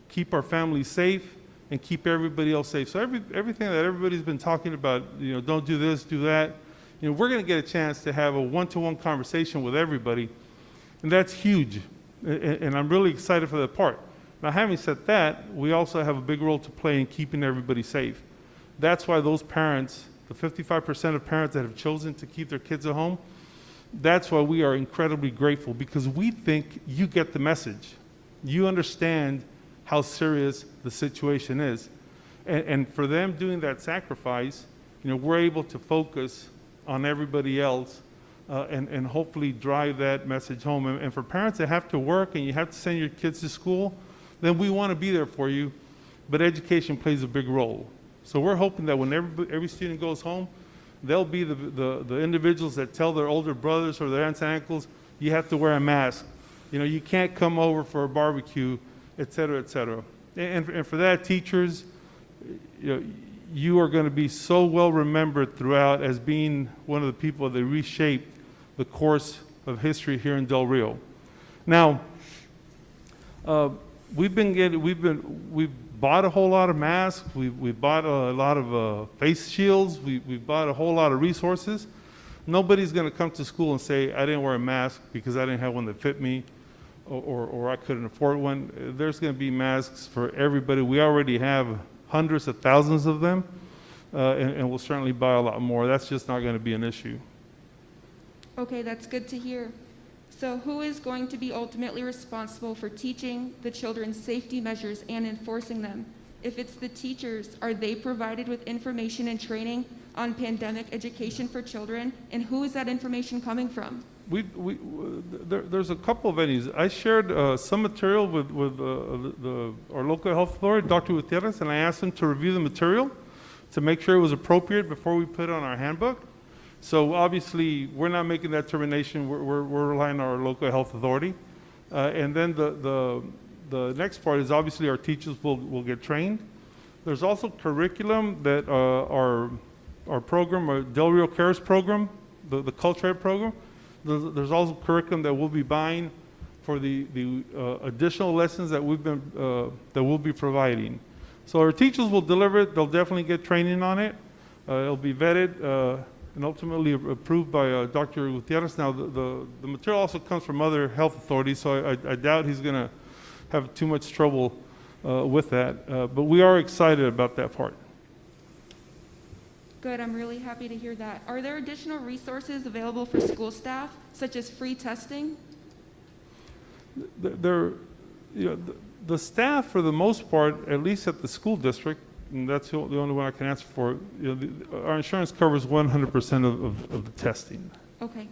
keep our families safe and keep everybody else safe. So everything that everybody's been talking about, you know, don't do this, do that, you know, we're going to get a chance to have a one-to-one conversation with everybody, and that's huge, and I'm really excited for that part. Now, having said that, we also have a big role to play in keeping everybody safe. That's why those parents, the 55% of parents that have chosen to keep their kids at home, that's why we are incredibly grateful, because we think you get the message. You understand how serious the situation is. And for them doing that sacrifice, you know, we're able to focus on everybody else and hopefully drive that message home. And for parents that have to work and you have to send your kids to school, then we want to be there for you, but education plays a big role. So we're hoping that when every student goes home, they'll be the individuals that tell their older brothers or their aunts and uncles, you have to wear a mask. You know, you can't come over for a barbecue, et cetera, et cetera. And for that, teachers, you know, you are going to be so well remembered throughout as being one of the people that reshaped the course of history here in Del Rio. Now, we've bought a whole lot of masks. We bought a lot of face shields. We bought a whole lot of resources. Nobody's going to come to school and say, I didn't wear a mask because I didn't have one that fit me, or I couldn't afford one. There's going to be masks for everybody. We already have hundreds of thousands of them, and we'll certainly buy a lot more. That's just not going to be an issue. Okay, that's good to hear. So who is going to be ultimately responsible for teaching the children safety measures and enforcing them? If it's the teachers, are they provided with information and training on pandemic education for children? And who is that information coming from? There's a couple of venues. I shared some material with our local health authority, Dr. Gutierrez, and I asked him to review the material to make sure it was appropriate before we put it on our handbook. So obviously, we're not making that determination. We're relying on our local health authority. And then the next part is obviously our teachers will get trained. There's also curriculum that our program, our Del Rio Cares program, the Culture Ed program, there's also curriculum that we'll be buying for the additional lessons that we'll be providing. So our teachers will deliver it. They'll definitely get training on it. It'll be vetted and ultimately approved by Dr. Gutierrez. Now, the material also comes from other health authorities, so I doubt he's going to have too much trouble with that. But we are excited about that part. Good, I'm really happy to hear that. Are there additional resources available for school staff, such as free testing? The staff, for the most part, at least at the school district, and that's the only one I can answer for, our insurance covers 100% of the testing. Okay.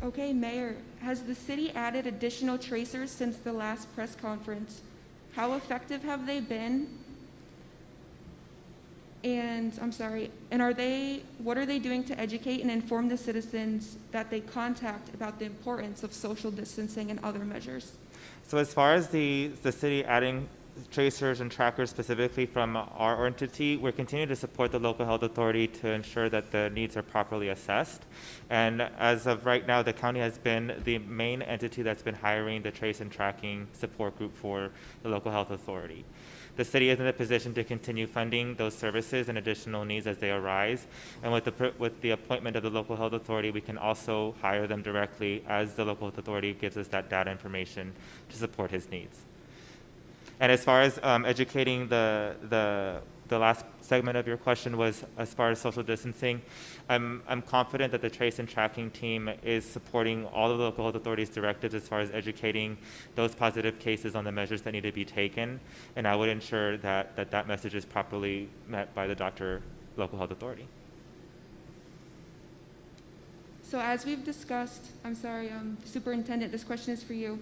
Okay, Mayor, has the city added additional tracers since the last press conference? How effective have they been? And what are they doing to educate and inform the citizens that they contact about the importance of social distancing and other measures? So as far as the city adding tracers and trackers specifically from our entity, we're continuing to support the local health authority to ensure that the needs are properly assessed. And as of right now, the county has been the main entity that's been hiring the trace and tracking support group for the local health authority. The city is in a position to continue funding those services and additional needs as they arise. And with the appointment of the local health authority, we can also hire them directly as the local health authority gives us that data information to support his needs. And as far as educating the last segment of your question was as far as social distancing, I'm confident that the trace and tracking team is supporting all of the local health authorities' directives as far as educating those positive cases on the measures that need to be taken. And I would ensure that message is properly met by the local health authority. So as we've discussed, Superintendent, this question is for you.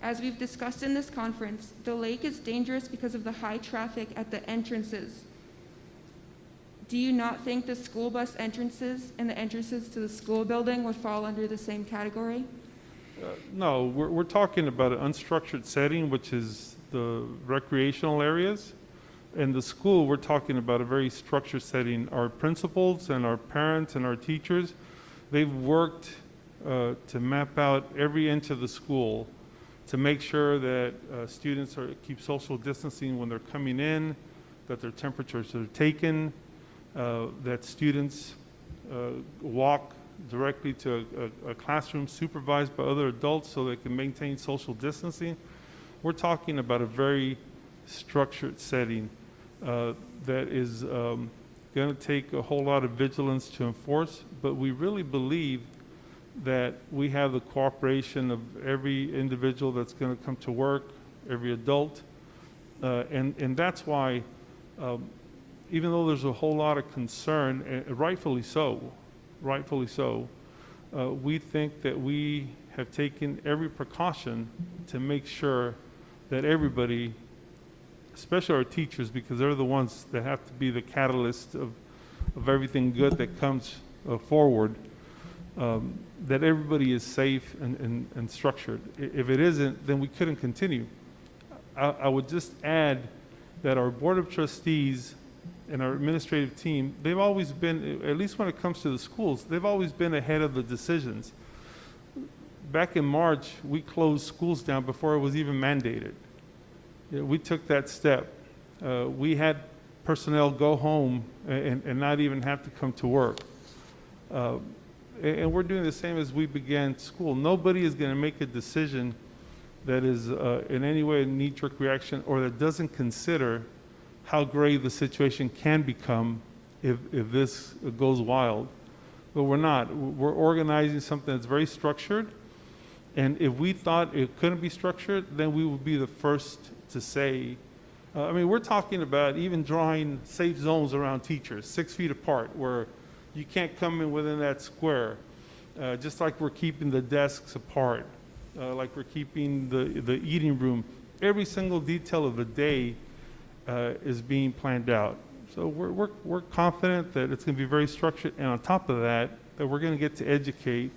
As we've discussed in this conference, the lake is dangerous because of the high traffic at the entrances. Do you not think the school bus entrances and the entrances to the school building would fall under the same category? No, we're talking about an unstructured setting, which is the recreational areas. In the school, we're talking about a very structured setting. Our principals and our parents and our teachers, they've worked to map out every inch of the school to make sure that students keep social distancing when they're coming in, that their temperatures are taken, that students walk directly to a classroom supervised by other adults so they can maintain social distancing. We're talking about a very structured setting that is going to take a whole lot of vigilance to enforce, but we really believe that we have the cooperation of every individual that's going to come to work, every adult, and that's why, even though there's a whole lot of concern, and rightfully so, we think that we have taken every precaution to make sure that everybody, especially our teachers, because they're the ones that have to be the catalyst of everything good that comes forward, that everybody is safe and structured. If it isn't, then we couldn't continue. I would just add that our Board of Trustees and our administrative team, they've always been, at least when it comes to the schools, they've always been ahead of the decisions. back in March, we closed schools down before it was even mandated. Yeah, we took that step. We had personnel go home and not even have to come to work. And we're doing the same as we began school. Nobody is going to make a decision that is in any way a knee-jerk reaction or that doesn't consider how grave the situation can become if this goes wild. But we're not. We're organizing something that's very structured. And if we thought it couldn't be structured, then we would be the first to say, I mean, we're talking about even drawing safe zones around teachers, 6 feet apart, where you can't come in within that square. Just like we're keeping the desks apart, like we're keeping the eating room. Every single detail of the day is being planned out. So we're confident that it's going to be very structured, and on top of that, that we're going to get to educate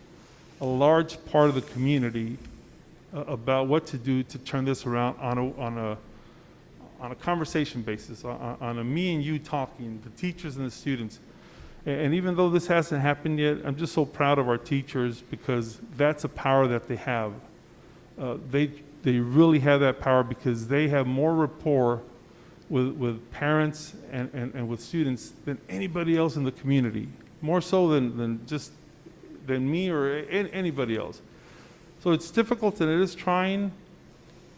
a large part of the community about what to do to turn this around on a conversation basis, on a me and you talking, the teachers and the students. And even though this hasn't happened yet, I'm just so proud of our teachers because that's a power that they have. They really have that power because they have more rapport with parents and with students than anybody else in the community, more so than me or anybody else. So it's difficult and it is trying,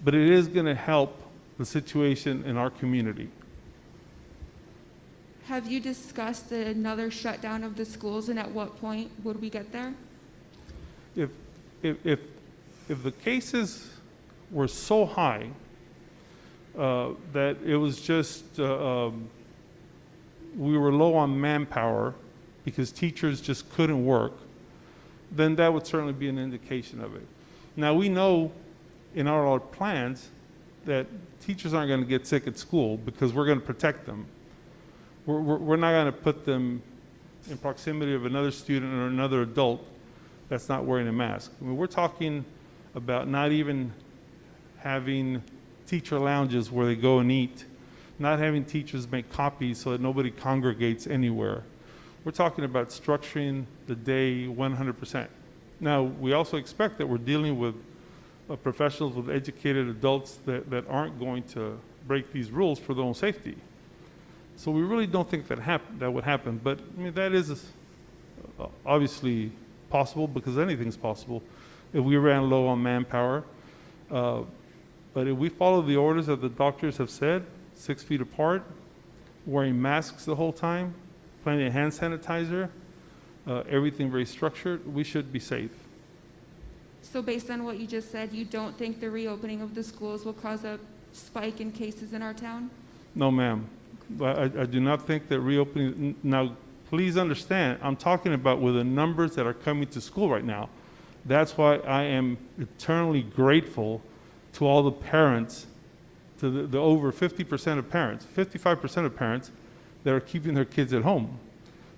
but it is going to help the situation in our community. Have you discussed another shutdown of the schools, and at what point would we get there? If the cases were so high that it was just we were low on manpower because teachers just couldn't work, then that would certainly be an indication of it. Now we know in our plans that teachers aren't going to get sick at school because we're going to protect them. We're not going to put them in proximity of another student or another adult that's not wearing a mask. I mean, we're talking about not even having teacher lounges where they go and eat, not having teachers make copies so that nobody congregates anywhere. We're talking about structuring the day 100%. Now, we also expect that we're dealing with professionals, with educated adults that aren't going to break these rules for their own safety. So we really don't think that would happen. But I mean, that is obviously possible because anything's possible if we ran low on manpower. But if we follow the orders that the doctors have said, 6 feet apart, wearing masks the whole time, plenty of hand sanitizer, everything very structured, we should be safe. So based on what you just said, you don't think the reopening of the schools will cause a spike in cases in our town? No, ma'am. I do not think that reopening, now please understand, I'm talking about with the numbers that are coming to school right now. That's why I am eternally grateful to all the parents, to the over 50% of parents, 55% of parents that are keeping their kids at home.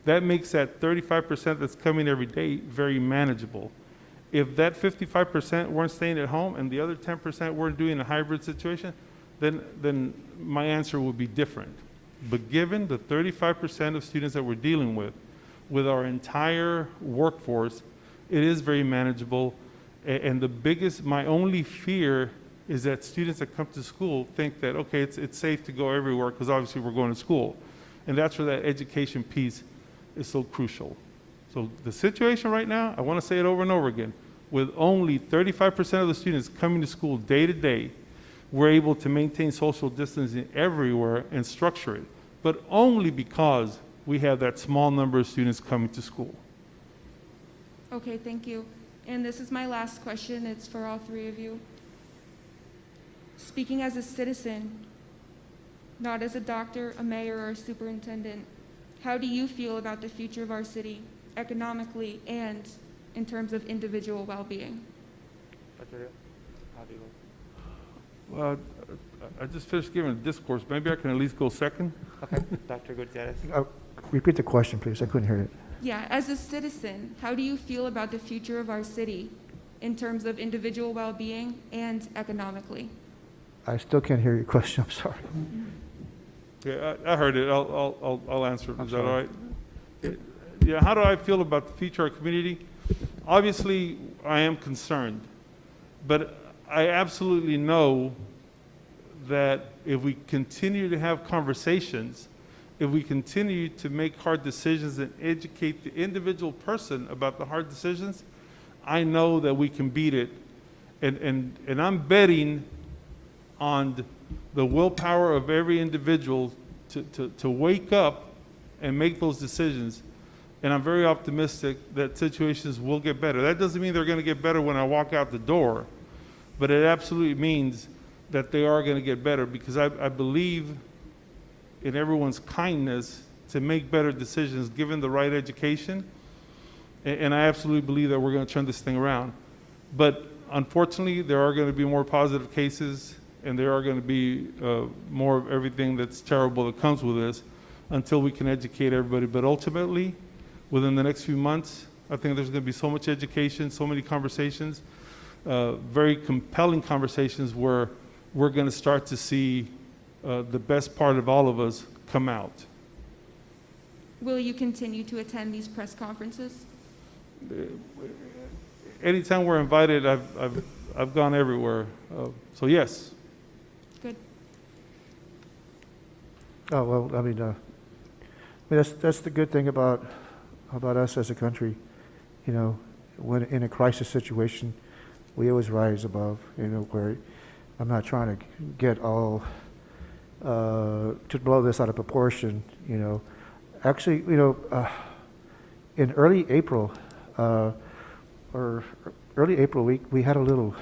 That makes that 35% that's coming every day very manageable. If that 55% weren't staying at home and the other 10% weren't doing a hybrid situation, then my answer would be different. But given the 35% of students that we're dealing with our entire workforce, it is very manageable. And my only fear is that students that come to school think that, okay, it's safe to go everywhere because obviously we're going to school. And that's where that education piece is so crucial. So the situation right now, I want to say it over and over again, with only 35% of the students coming to school day to day, we're able to maintain social distancing everywhere and structure it, but only because we have that small number of students coming to school. Okay, thank you. And this is my last question. It's for all three of you. Speaking as a citizen, not as a doctor, a mayor, or a superintendent, how do you feel about the future of our city, economically and in terms of individual well-being? Well, I just finished giving a discourse. Maybe I can at least go second. Okay, Dr. Gutierrez. Repeat the question, please. I couldn't hear it. Yeah, as a citizen, how do you feel about the future of our city in terms of individual well-being and economically? I still can't hear your question. I'm sorry. Yeah, I heard it. I'll answer it. I'm Is that all sorry. right? Yeah, how do I feel about the future of our community? Obviously, I am concerned, but I absolutely know that if we continue to have conversations, if we continue to make hard decisions and educate the individual person about the hard decisions, I know that we can beat it. And I'm betting on the willpower of every individual to wake up and make those decisions. And I'm very optimistic that situations will get better. That doesn't mean they're going to get better when I walk out the door, but it absolutely means that they are going to get better, because I believe in everyone's kindness to make better decisions given the right education. And I absolutely believe that we're going to turn this thing around. But unfortunately, there are going to be more positive cases, and there are going to be more of everything that's terrible that comes with this until we can educate everybody. But ultimately, within the next few months, I think there's going to be so much education, so many conversations, very compelling conversations where we're going to start to see the best part of all of us come out. Will you continue to attend these press conferences? Anytime we're invited, I've gone everywhere. So yes. Good. Oh, well, I mean, that's the good thing about us as a country. You know, when in a crisis situation, we always rise above, you know, where I'm not trying to get all, to blow this out of proportion, you know. Actually, you know, in early April, we had a little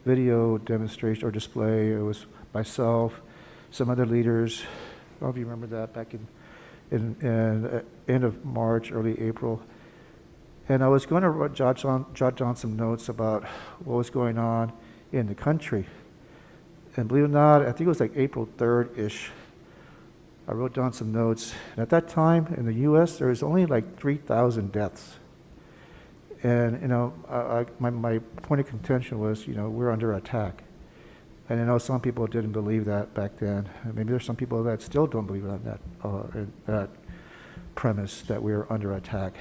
video demonstration or display. It was myself, some other leaders. I don't know if you remember that, back in end of March, early April. And I was going to jot down some notes about what was going on in the country. And believe it or not, I think it was like April 3rd-ish. I wrote down some notes. And at that time in the U.S., there was only like 3,000 deaths. And, you know, my point of contention was, you know, we're under attack. And I know some people didn't believe that back then. And maybe there's some people that still don't believe in that premise that we were under attack.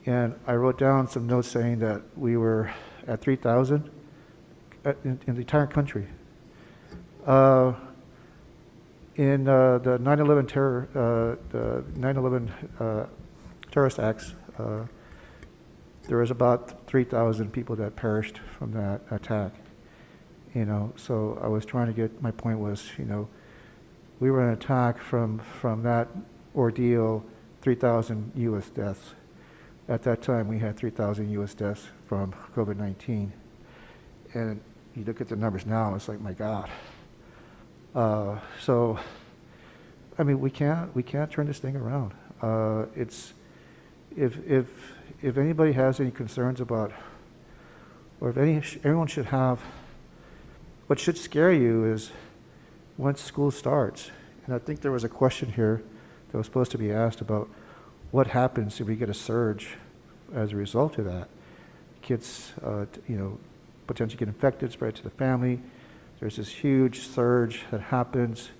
And I wrote down some notes saying that we were at 3,000 in the entire country. In the 9/11 terrorist acts, there was about 3,000 people that perished from that attack. You know, so I was trying to get, my point was, you know, we were in attack from that ordeal, 3,000 U.S. deaths. At that time, we had 3,000 U.S. deaths from COVID-19. And you look at the numbers now, it's like, my God. So, I mean, we can't turn this thing around. It's, if anybody has any concerns about, or if everyone should have, what should scare you is once school starts. And I think there was a question here that was supposed to be asked about what happens if we get a surge as a result of that. Kids, you know, potentially get infected, spread to the family. There's this huge surge that happens.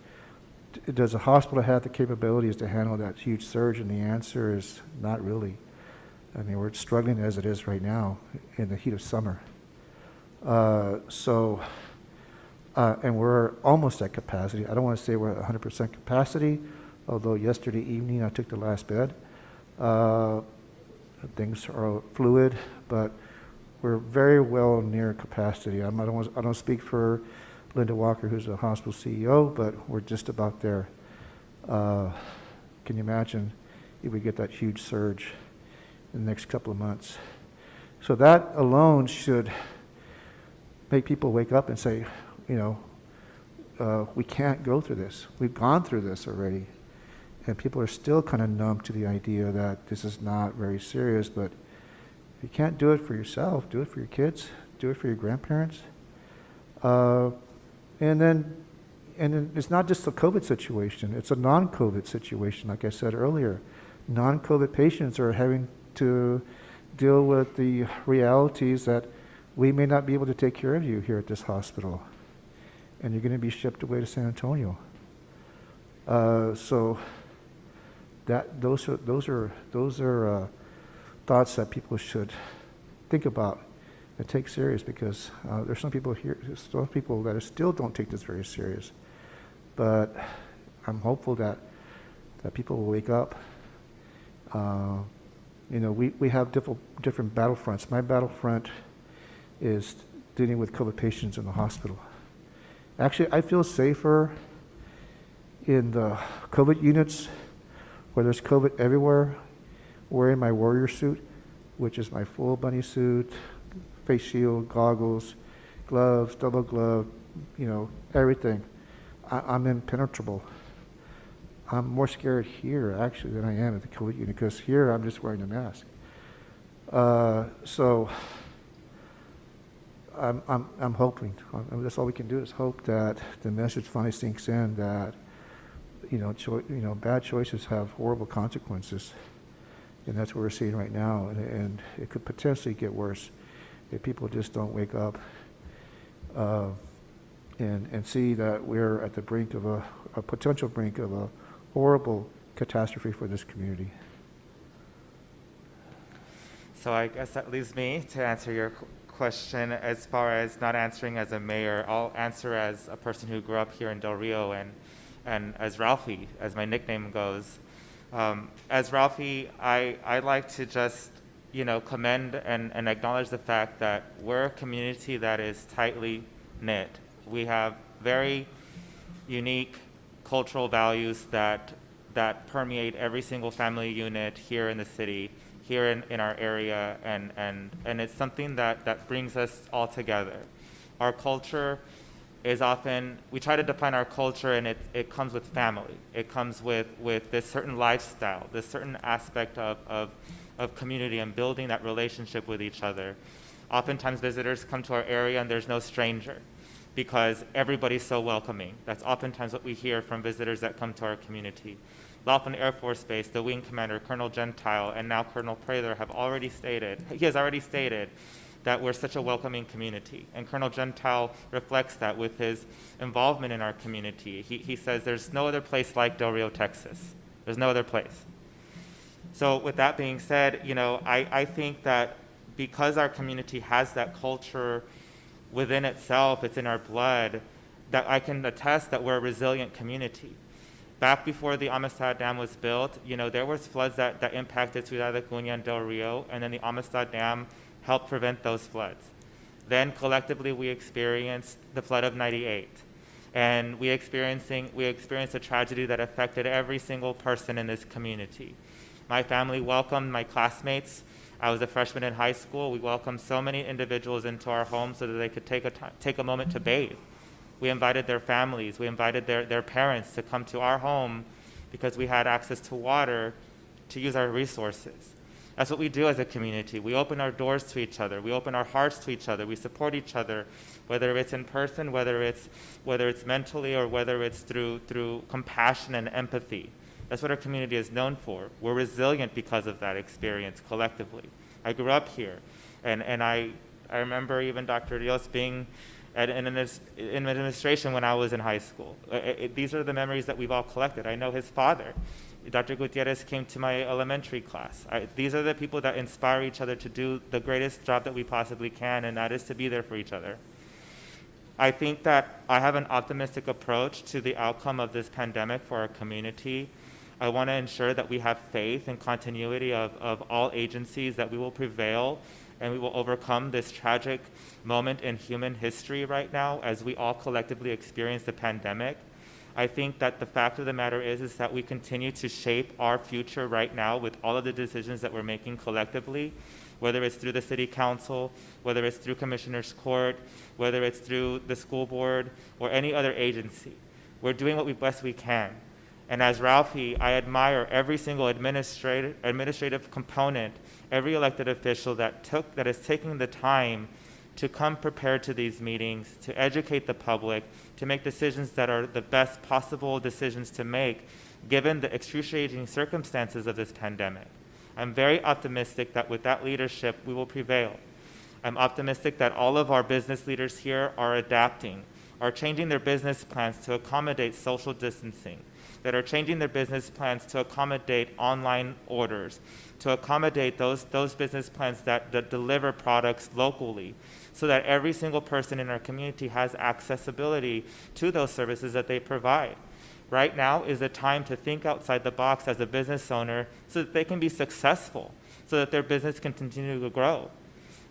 Does a hospital have the capabilities to handle that huge surge? And the answer is not really. I mean, we're struggling as it is right now in the heat of summer. And we're almost at capacity. I don't want to say we're at 100% capacity, although yesterday evening I took the last bed. Things are fluid, but we're very well near capacity. I don't speak for Linda Walker, who's the hospital CEO, but we're just about there. Can you imagine if we get that huge surge in the next couple of months? So that alone should make people wake up and say, you know, we can't go through this. We've gone through this already. And people are still kind of numb to the idea that this is not very serious, but if you can't do it for yourself, do it for your kids, do it for your grandparents. And then it's not just a COVID situation, it's a non-COVID situation, like I said earlier. Non-COVID patients are having to deal with the realities that we may not be able to take care of you here at this hospital, and you're going to be shipped away to San Antonio. So that those are thoughts that people should think about and take serious, because there's some people here, some people that still don't take this very serious. But I'm hopeful that people will wake up. You know, we have different battlefronts. My battlefront is dealing with COVID patients in the hospital. Actually, I feel safer in the COVID units where there's COVID everywhere, wearing my warrior suit, which is my full bunny suit, face shield, goggles, gloves, double glove, you know, everything. I'm impenetrable. I'm more scared here, actually, than I am at the COVID unit, because here I'm just wearing a mask. So I'm hoping. That's all we can do is hope that the message finally sinks in that, you know, bad choices have horrible consequences, and that's what we're seeing right now. And it could potentially get worse if people just don't wake up and see that we're at the brink of a potential brink of a horrible catastrophe for this community. So I guess that leaves me to answer your question. As far as not answering as a mayor, I'll answer as a person who grew up here in Del Rio, and as Ralphie, as my nickname goes. As Ralphie, I like to just, you know, commend and acknowledge the fact that we're a community that is tightly knit. We have very unique cultural values that permeate every single family unit here in the city, here in our area, and it's something that brings us all together. Our culture is often, we try to define our culture, and it comes with family. It comes with this certain lifestyle, this certain aspect of community and building that relationship with each other. Oftentimes visitors come to our area and there's no stranger, because everybody's so welcoming. That's oftentimes what we hear from visitors that come to our community. Laughlin Air Force Base, the wing commander, Colonel Gentile, and now Colonel Prather he has already stated that we're such a welcoming community. And Colonel Gentile reflects that with his involvement in our community. He says there's no other place like Del Rio, Texas. There's no other place. So with that being said, you know, I think that because our community has that culture within itself, it's in our blood, that I can attest that we're a resilient community. Back before the Amistad Dam was built, you know, there was floods that impacted Ciudad Acuña and Del Rio, and then the Amistad Dam helped prevent those floods. Then collectively we experienced the flood of '98. And we experienced a tragedy that affected every single person in this community. My family welcomed my classmates. I was a freshman in high school. We welcomed so many individuals into our home so that they could take a moment to bathe. We invited their families. We invited their parents to come to our home because we had access to water to use our resources. That's what we do as a community. We open our doors to each other. We open our hearts to each other. We support each other, whether it's in person, whether it's mentally, or whether it's through compassion and empathy. That's what our community is known for. We're resilient because of that experience collectively. I grew up here, and I remember even Dr. Rios being in administration when I was in high school. These are the memories that we've all collected. I know his father. Dr. Gutierrez came to my elementary class. These are the people that inspire each other to do the greatest job that we possibly can, and that is to be there for each other. I think that I have an optimistic approach to the outcome of this pandemic for our community. I want to ensure that we have faith and continuity of all agencies, that we will prevail and we will overcome this tragic moment in human history right now as we all collectively experience the pandemic. I think that the fact of the matter is that we continue to shape our future right now with all of the decisions that we're making collectively, whether it's through the city council, whether it's through commissioner's court, whether it's through the school board or any other agency. We're doing what best we can. And as Ralphie, I admire every single administrative component, every elected official that is taking the time to come prepared to these meetings, to educate the public, to make decisions that are the best possible decisions to make, given the excruciating circumstances of this pandemic. I'm very optimistic that with that leadership, we will prevail. I'm optimistic that all of our business leaders here are adapting, are changing their business plans to accommodate social distancing, that are changing their business plans to accommodate online orders, to accommodate those business plans that deliver products locally, so that every single person in our community has accessibility to those services that they provide. Right now is the time to think outside the box as a business owner so that they can be successful, so that their business can continue to grow.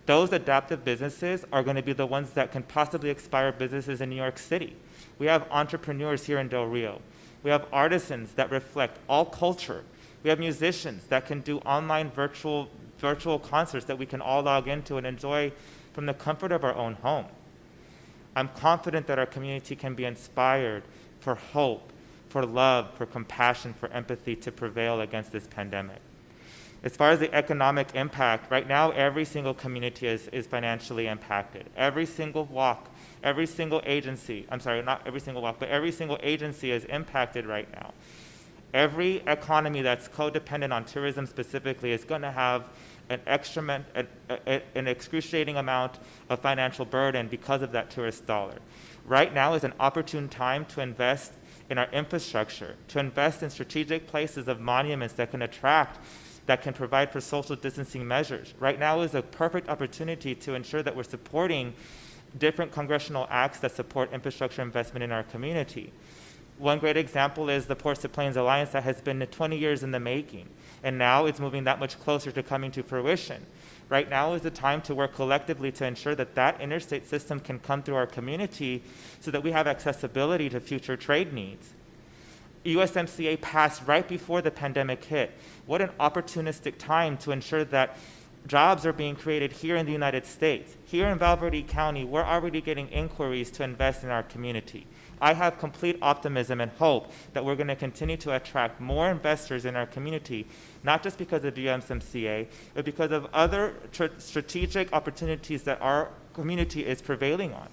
Those adaptive businesses are going to be the ones that can possibly inspire businesses in New York City. We have entrepreneurs here in Del Rio. We have artisans that reflect all culture. We have musicians that can do online virtual concerts that we can all log into and enjoy from the comfort of our own home. I'm confident that our community can be inspired for hope, for love, for compassion, for empathy to prevail against this pandemic. As far as the economic impact, right now every single community is financially impacted. Every single walk, every single agency, I'm sorry, not every single walk, but every single agency is impacted right now. Every economy that's codependent on tourism specifically is going to have an excruciating amount of financial burden because of that tourist dollar. Right now is an opportune time to invest in our infrastructure, to invest in strategic places of monuments that can attract, that can provide for social distancing measures. Right now is a perfect opportunity to ensure that we're supporting different congressional acts that support infrastructure investment in our community. One great example is the Ports to Plains Alliance that has been 20 years in the making, and now it's moving that much closer to coming to fruition. Right now is the time to work collectively to ensure that that interstate system can come through our community so that we have accessibility to future trade needs. USMCA passed right before the pandemic hit. What an opportunistic time to ensure that jobs are being created here in the United States. Here in Valverde County, we're already getting inquiries to invest in our community. I have complete optimism and hope that we're going to continue to attract more investors in our community, not just because of USMCA, but because of other strategic opportunities that our community is prevailing on.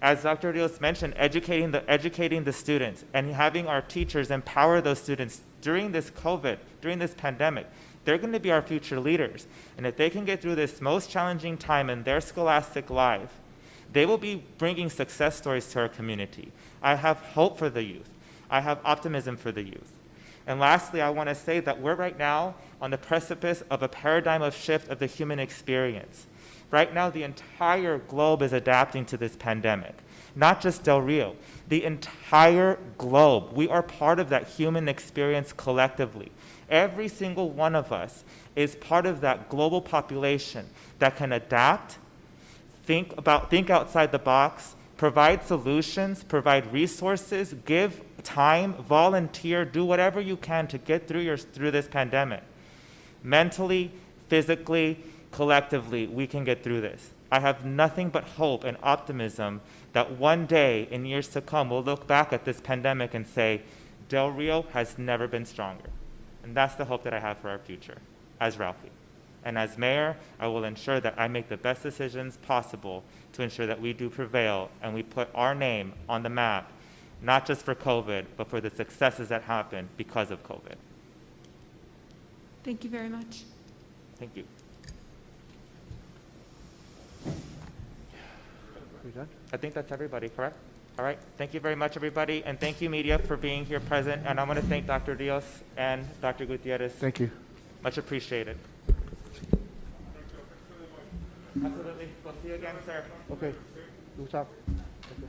As Dr. Rios mentioned, educating the students and having our teachers empower those students during this COVID, during this pandemic, they're going to be our future leaders. And if they can get through this most challenging time in their scholastic life, they will be bringing success stories to our community. I have hope for the youth. I have optimism for the youth. And lastly, I want to say that we're right now on the precipice of a paradigm of shift of the human experience. Right now, the entire globe is adapting to this pandemic, not just Del Rio, the entire globe. We are part of that human experience collectively. Every single one of us is part of that global population that can adapt, think outside the box, provide solutions, provide resources, give time, volunteer, do whatever you can to get through this pandemic. Mentally, physically, collectively, we can get through this. I have nothing but hope and optimism that one day in years to come, we'll look back at this pandemic and say, Del Rio has never been stronger. And that's the hope that I have for our future as Ralphie. And as mayor, I will ensure that I make the best decisions possible to ensure that we do prevail and we put our name on the map, not just for COVID, but for the successes that happened because of COVID. Thank you very much. Thank you. We done? I think that's everybody, correct? All right. Thank you very much, everybody. And thank you, media, for being here present. And I want to thank Dr. Rios and Dr. Gutierrez. Thank you. Much appreciated. Absolutely. We'll see you again, sir. Okay. We'll talk. Okay.